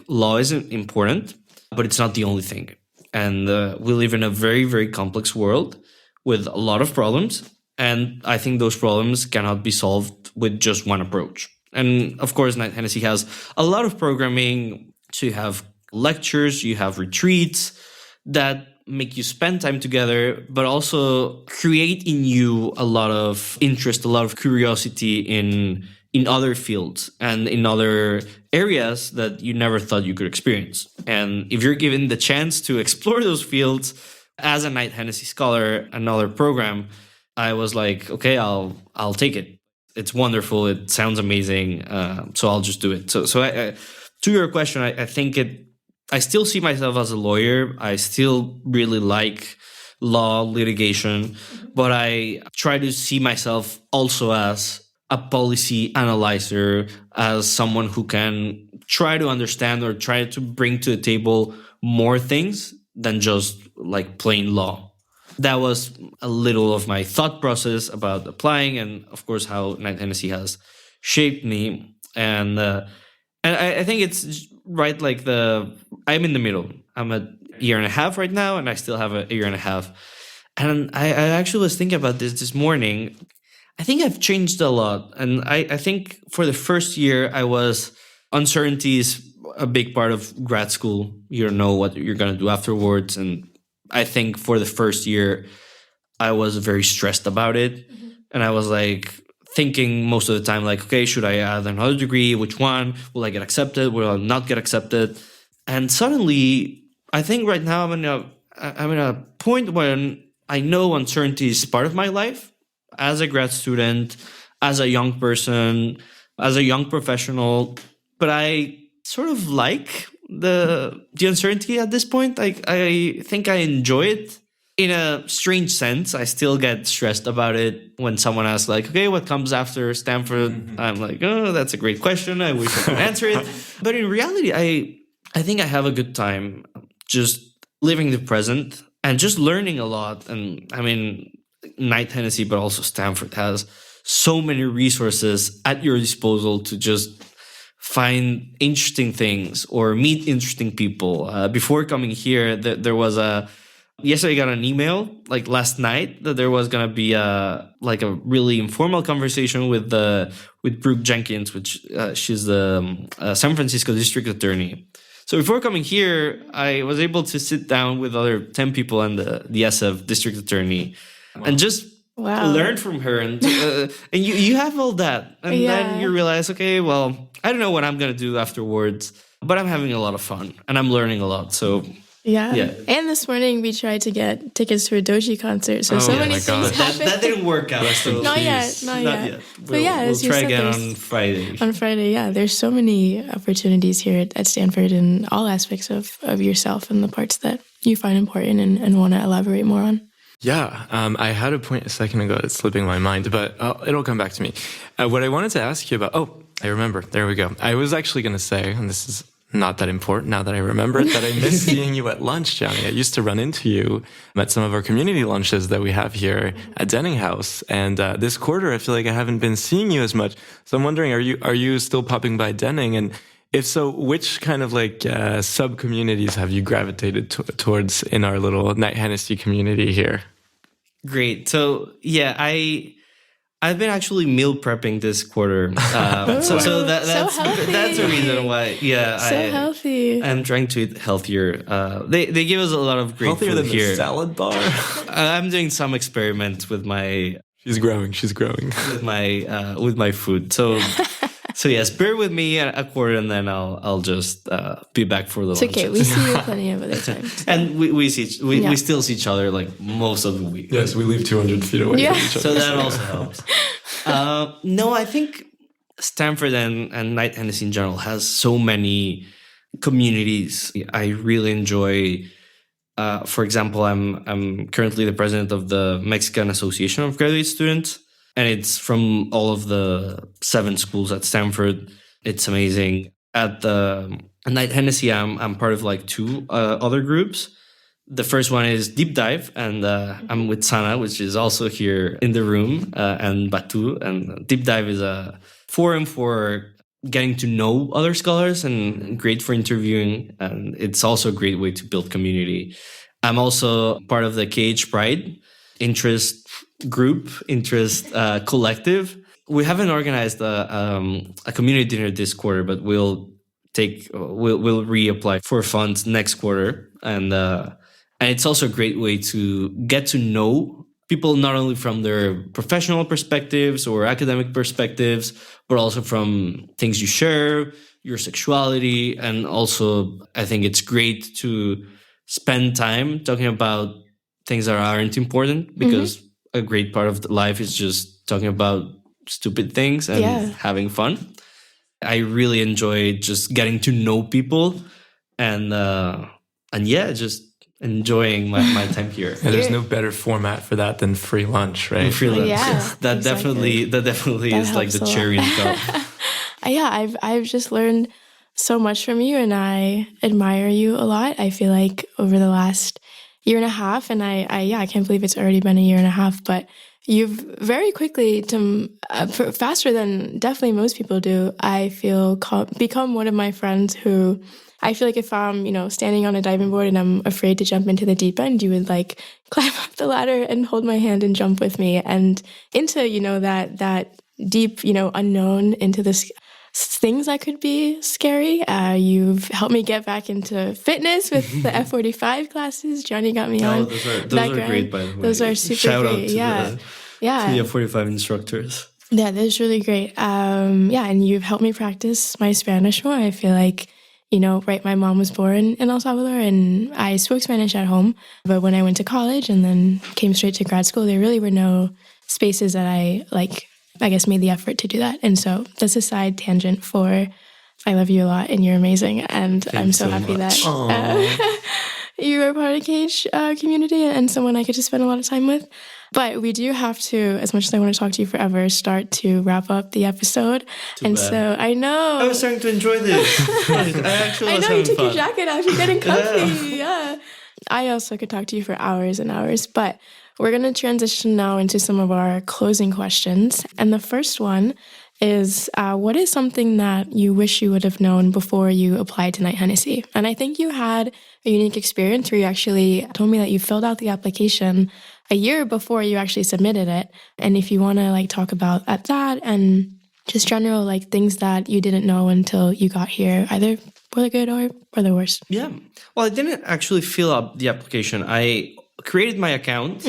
law isn't important, but it's not the only thing. And we live in a very, very complex world with a lot of problems. And I think those problems cannot be solved with just one approach. And of course, Knight-Hennessy has a lot of programming. So you have lectures, you have retreats that make you spend time together, but also create in you a lot of interest, a lot of curiosity in other fields and in other areas that you never thought you could experience. And if you're given the chance to explore those fields as a Knight-Hennessy scholar, another program, I was like, okay, I'll take it. It's wonderful. It sounds amazing. So I'll just do it. So to your question, I think I still see myself as a lawyer. I still really like law, litigation, but I try to see myself also as a policy analyzer, as someone who can try to understand or try to bring to the table more things than just like plain law. That was a little of my thought process about applying, and of course how Knight-Hennessy has shaped me. And I think it's right, like I'm in the middle. I'm a year and a half right now, and I still have a year and a half. And I actually was thinking about this morning. I think I've changed a lot. And I think for the first year, uncertainty is a big part of grad school. You don't know what you're going to do afterwards. And I think for the first year, I was very stressed about it. Mm-hmm. And I was like thinking most of the time, like, okay, should I add another degree? Which one? Will I get accepted? Will I not get accepted? And suddenly, I think right now I'm in a point when I know uncertainty is part of my life as a grad student, as a young person, as a young professional. But I sort of like the uncertainty at this point. I think I enjoy it in a strange sense. I still get stressed about it when someone asks, like, okay, what comes after Stanford? Mm-hmm. I'm like, oh, that's a great question. I wish I could answer it. But in reality, I think I have a good time just living the present and just learning a lot. And I mean, Knight-Hennessy, but also Stanford has so many resources at your disposal to just find interesting things or meet interesting people. Before coming here, there was yesterday I got an email like last night that there was going to be a really informal conversation with Brooke Jenkins, which she's the San Francisco district attorney. So before coming here, I was able to sit down with other 10 people and the SF district attorney and just learn from her. And you have all that. And then you realize, okay, well, I don't know what I'm going to do afterwards, but I'm having a lot of fun and I'm learning a lot. So yeah. And this morning we tried to get tickets to a Doji concert. So many things happened. That didn't work out. Not yet. We'll try again on Friday. On Friday, yeah. There's so many opportunities here at Stanford in all aspects of yourself and the parts that you find important and want to elaborate more on. Yeah, I had a point a second ago that's slipping my mind, but it'll come back to me. What I wanted to ask you about, I remember. There we go. I was actually going to say, and this is not that important now that I remember it, that I miss seeing you at lunch, Gianni. I used to run into you at some of our community lunches that we have here at Denning House. And this quarter, I feel like I haven't been seeing you as much. So I'm wondering, are you still popping by Denning? And if so, which kind of like sub-communities have you gravitated towards in our little Knight-Hennessy community here? Great. So, yeah, I've been actually meal prepping this quarter. That's the reason why. Yeah, healthy. I'm trying to eat healthier. They give us a lot of great healthier food than here. The salad bar. I'm doing some experiments with my. She's growing. With my food. So yes, bear with me a quarter, and then I'll just be back for the lunch. It's okay. We see you plenty of other times. And we still see each other like most of the week. Yes, we live 200 feet away from each other. So that also helps. No, I think Stanford and Knight-Hennessy in general has so many communities. I really enjoy. For example, I'm currently the president of the Mexican Association of Graduate Students. And it's from all of the 7 schools at Stanford. It's amazing. At Knight-Hennessy, I'm part of like 2 other groups. The first one is Deep Dive, and I'm with Sana, which is also here in the room, and Batu. And Deep Dive is a forum for getting to know other scholars and great for interviewing. And it's also a great way to build community. I'm also part of the KH Pride interest collective. We haven't organized a community dinner this quarter, but we'll reapply for funds next quarter. And it's also a great way to get to know people, not only from their professional perspectives or academic perspectives, but also from things you share, your sexuality. And also, I think it's great to spend time talking about things that aren't important, because a great part of life is just talking about stupid things and having fun. I really enjoy just getting to know people and just enjoying my time here. And there's no better format for that than free lunch, right? Free lunch. Yeah, that definitely is like the cherry on top. I've just learned so much from you, and I admire you a lot. I feel like over the last year and a half, and I can't believe it's already been a year and a half, but you've very quickly, faster than definitely most people do, I feel become one of my friends who I feel like if I'm, standing on a diving board and I'm afraid to jump into the deep end, you would like climb up the ladder and hold my hand and jump with me and into, that deep, unknown, into this things that could be scary. You've helped me get back into fitness with the F45 classes. Johnny got me on. Those are great, by the way. Those are super Shout great. Out to the F45 instructors. Yeah, that's really great. And you've helped me practice my Spanish more. I feel like, right, my mom was born in El Salvador and I spoke Spanish at home. But when I went to college and then came straight to grad school, there really were no spaces that I made the effort to do that. And so that's a side tangent for I love you a lot and you're amazing. And I'm so happy that you are part of the KH community and someone I get to spend a lot of time with. But we do have to, as much as I want to talk to you forever, start to wrap up the episode. So I know. I was starting to enjoy this. I know you took your jacket off. You're getting comfy. Yeah. I also could talk to you for hours and hours, but we're going to transition now into some of our closing questions. And the first one is, what is something that you wish you would have known before you applied to Knight-Hennessy? And I think you had a unique experience where you actually told me that you filled out the application a year before you actually submitted it. And if you want to talk about that and just general things that you didn't know until you got here, either for the good or for the worse. Yeah. Well, I didn't actually fill up the application. I created my account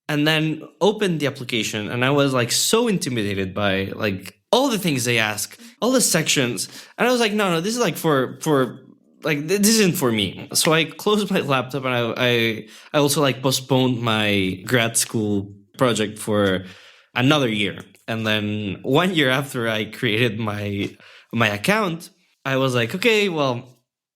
and then opened the application, and I was like so intimidated by like all the things they ask, all the sections. And I was like, no, this is like for like, this isn't for me. So I closed my laptop, and I also like postponed my grad school project for another year. And then 1 year after I created my account, I was like, okay, well,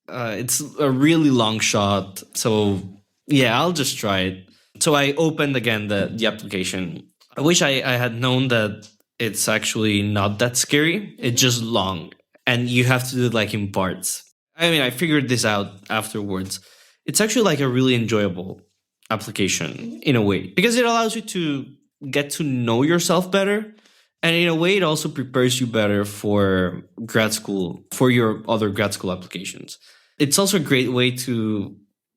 it's a really long shot. So yeah, I'll just try it. So I opened again the application. I wish I had known that it's actually not that scary. It's just long, and you have to do it like in parts. I mean, I figured this out afterwards. It's actually like a really enjoyable application in a way, because it allows you to get to know yourself better. And in a way, it also prepares you better for grad school, for your other grad school applications. It's also a great way to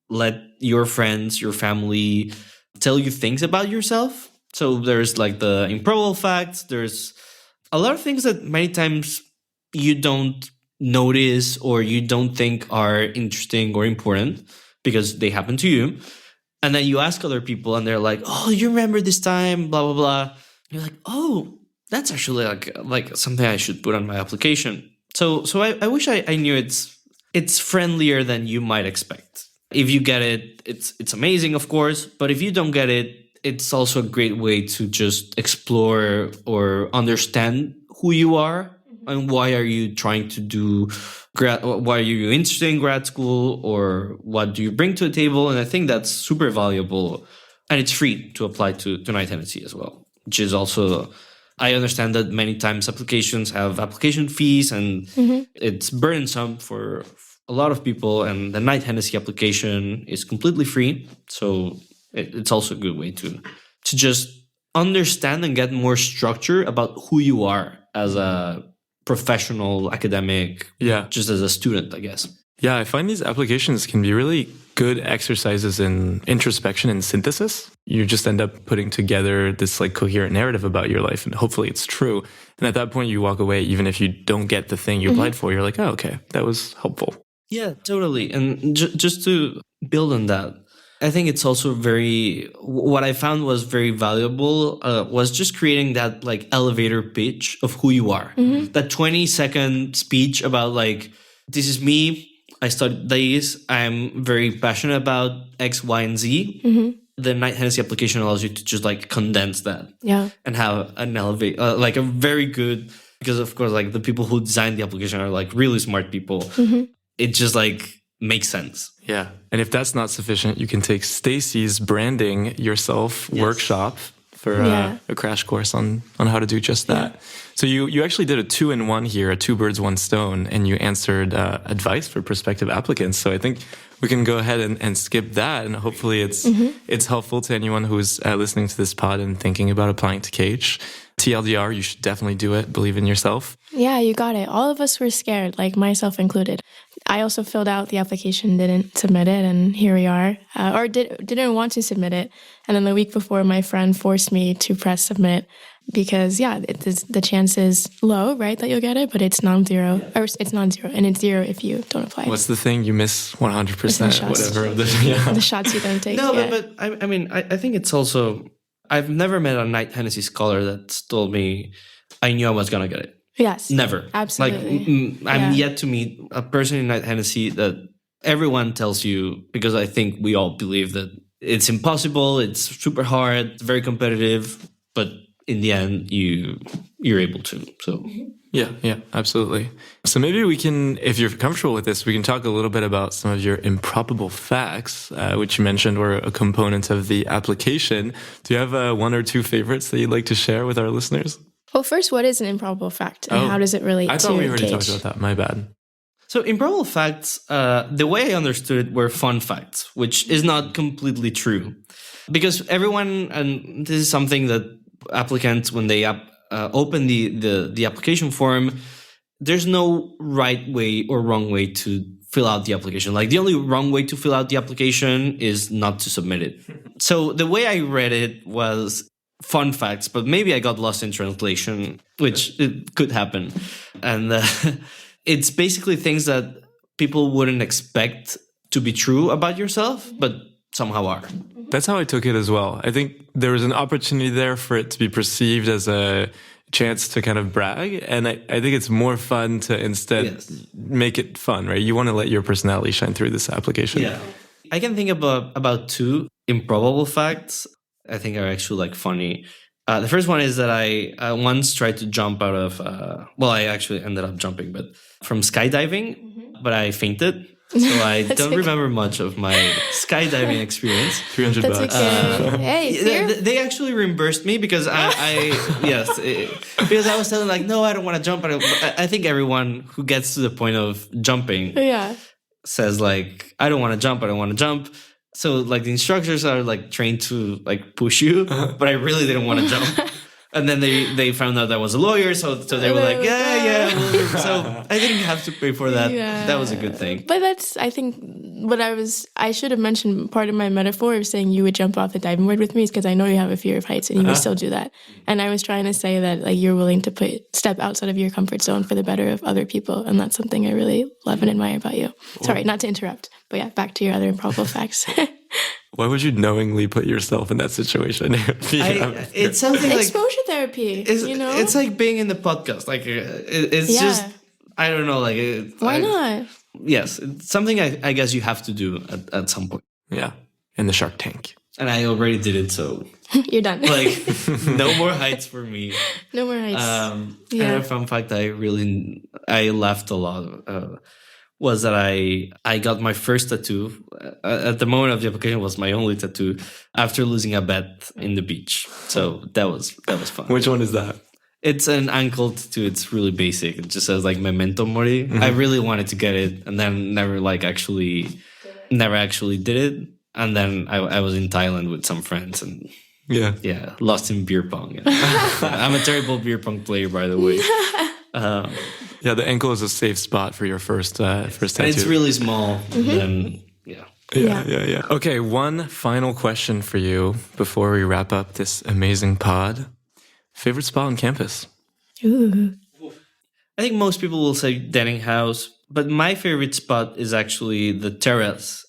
let your friends, your family tell you things about yourself. So there's like the improbable facts. There's a lot of things that many times you don't notice or you don't think are interesting or important because they happen to you. And then you ask other people and they're like, oh, you remember this time, blah, blah, blah. You're like, oh, that's actually like something I should put on my application. So I wish I knew it's friendlier than you might expect. If you get it, it's amazing, of course. But if you don't get it, it's also a great way to just explore or understand who you are and why are you trying to do why are you interested in grad school, or what do you bring to the table? And I think that's super valuable. And it's free to apply to Knight-Hennessy as well, which is also, I understand that many times applications have application fees and it's burdensome for a lot of people. And the Knight-Hennessy application is completely free. So it's also a good way to just understand and get more structure about who you are as a professional, academic, just as a student, I guess. Yeah, I find these applications can be really good exercises in introspection and synthesis. You just end up putting together this like coherent narrative about your life, and hopefully it's true. And at that point, you walk away, even if you don't get the thing you applied for, you're like, oh, okay, that was helpful. Yeah, totally. And just to build on that, I think it's also what I found was very valuable was just creating that like elevator pitch of who you are. That 20-second speech about like, this is me, I studied this, I'm very passionate about X, Y, and Z. The Knight-Hennessy application allows you to just like condense that and have an like a very good, because of course like the people who designed the application are like really smart people. It just like makes sense. Yeah. And if that's not sufficient, you can take Stacy's branding yourself workshop for a crash course on how to do just that. So you actually did a 2-in-1 here, a 2 birds, 1 stone, and you answered advice for prospective applicants. So I think we can go ahead and skip that, and hopefully it's helpful to anyone who's listening to this pod and thinking about applying to KH. TLDR, you should definitely do it. Believe in yourself. Yeah, you got it. All of us were scared, like myself included. I also filled out the application, didn't submit it, and here we are. Or didn't want to submit it. And then the week before, my friend forced me to press submit because, the chance is low, right, that you'll get it, but it's non-zero. Or it's non-zero, and it's 0 if you don't apply. What's the thing? You miss 100%, whatever. The shots you don't take. No, but I mean, I think it's also... I've never met a Knight-Hennessy scholar that told me I knew I was going to get it. Yes. Never. Absolutely. Like, I'm yet to meet a person in Knight-Hennessy that everyone tells you, because I think we all believe that it's impossible, it's super hard, it's very competitive, but in the end, you're able to. So... Yeah, absolutely. So maybe we can, if you're comfortable with this, we can talk a little bit about some of your improbable facts, which you mentioned were a component of the application. Do you have 1 or 2 favorites that you'd like to share with our listeners? Well, first, what is an improbable fact, and how does it relate to I thought we already KH? talked about that. My bad. So improbable facts, the way I understood it were fun facts, which is not completely true. Because everyone, and this is something that applicants, when they open the application form, there's no right way or wrong way to fill out the application. Like the only wrong way to fill out the application is not to submit it. So the way I read it was fun facts, but maybe I got lost in translation, which it could happen. And it's basically things that people wouldn't expect to be true about yourself, but somehow are. That's how I took it as well. I think there was an opportunity there for it to be perceived as a chance to kind of brag. And I think it's more fun to instead make it fun, right? You want to let your personality shine through this application. Yeah. I can think about two improbable facts I think are actually like funny. The first one is that I once tried to jump out of, I actually ended up jumping, but from skydiving, but I fainted. So I don't remember much of my skydiving experience. $300. Okay. Hey, they actually reimbursed me because because I was telling like, no, I don't want to jump. I think everyone who gets to the point of jumping says like, I don't want to jump. I don't want to jump. So like the instructors are like trained to like push you, but I really didn't want to jump. And then they found out I was a lawyer, so they were like, yeah. So I didn't have to pay for that. Yeah. That was a good thing. But that's, I think, I should have mentioned part of my metaphor of saying you would jump off the diving board with me is because I know you have a fear of heights and you would still do that. And I was trying to say that like you're willing to step outside of your comfort zone for the better of other people. And that's something I really love and admire about you. Sorry, not to interrupt, but yeah, back to your other improbable facts. Why would you knowingly put yourself in that situation? It's something like exposure therapy. It's like being in the podcast. Like it's just I don't know. Like why not? Yes, it's something I guess you have to do at some point. Yeah, in the Shark Tank. And I already did it, so you're done. Like no more heights for me. No more heights. And a fun fact I laughed a lot. Was that I got my first tattoo at the moment of the application was my only tattoo after losing a bet in the beach. So that was fun. Which one is that? It's an ankle tattoo. It's really basic. It just says like Memento Mori. Mm-hmm. I really wanted to get it and then never actually did it. And then I was in Thailand with some friends and lost in beer pong. I'm a terrible beer pong player, by the way. The ankle is a safe spot for your first tattoo. And it's really small. Mm-hmm. Yeah. Okay, one final question for you before we wrap up this amazing pod. Favorite spot on campus? Ooh. I think most people will say Denning House, but my favorite spot is actually the terrace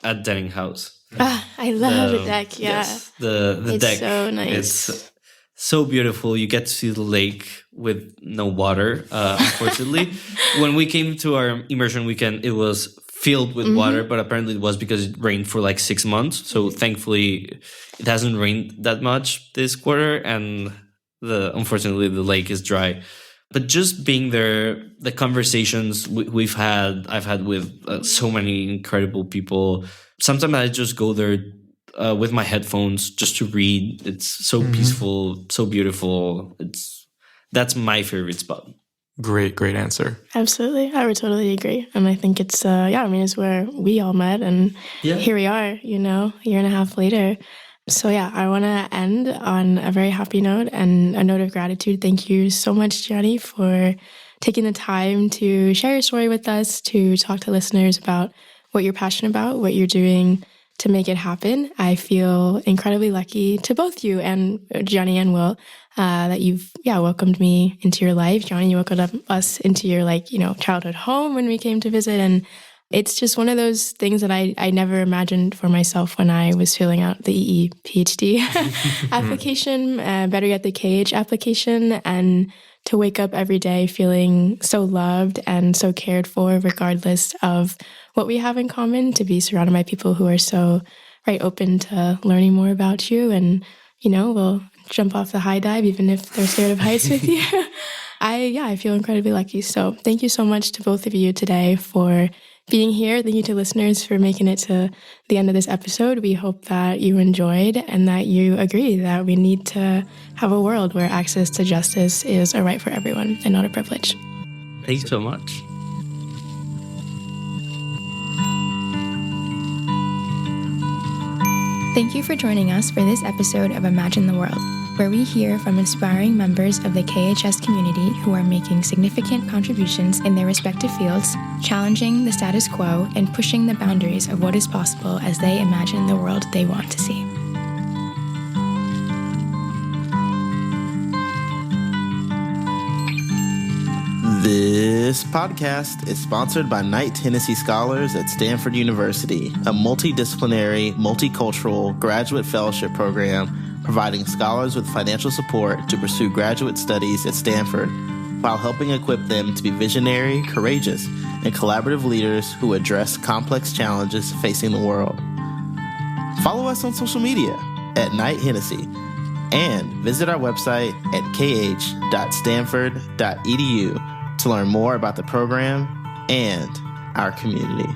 at Denning House. I love the deck, Yes, the deck. It's so nice. It's so beautiful. You get to see the lake with no water, unfortunately. When we came to our immersion weekend, it was filled with water, but apparently it was because it rained for like 6 months. So thankfully, it hasn't rained that much this quarter, and unfortunately, the lake is dry. But just being there, the conversations I've had with so many incredible people. Sometimes I just go there with my headphones just to read. It's so peaceful, so beautiful. That's my favorite spot. Great answer. Absolutely. I would totally agree. And I think it's, it's where we all met. And here we are, a year and a half later. So I want to end on a very happy note and a note of gratitude. Thank you so much, Gianni, for taking the time to share your story with us, to talk to listeners about what you're passionate about, what you're doing to make it happen. I feel incredibly lucky to both you and Gianni and Will that you've welcomed me into your life. Gianni, you welcomed us into your childhood home when we came to visit, and it's just one of those things that I never imagined for myself when I was filling out the EE PhD application, better yet the KH application, and to wake up every day feeling so loved and so cared for regardless of what we have in common, to be surrounded by people who are so open to learning more about you and, will jump off the high dive even if they're scared of heights with you. I feel incredibly lucky. So thank you so much to both of you today for being here. Thank you to listeners for making it to the end of this episode. We hope that you enjoyed and that you agree that we need to have a world where access to justice is a right for everyone and not a privilege. Thanks so much. Thank you for joining us for this episode of Imagine the World, where we hear from inspiring members of the KHS community who are making significant contributions in their respective fields, challenging the status quo and pushing the boundaries of what is possible as they imagine the world they want to see. This podcast is sponsored by Knight-Hennessy Scholars at Stanford University, a multidisciplinary, multicultural graduate fellowship program providing scholars with financial support to pursue graduate studies at Stanford while helping equip them to be visionary, courageous, and collaborative leaders who address complex challenges facing the world. Follow us on social media at Knight-Hennessy and visit our website at kh.stanford.edu to learn more about the program and our community.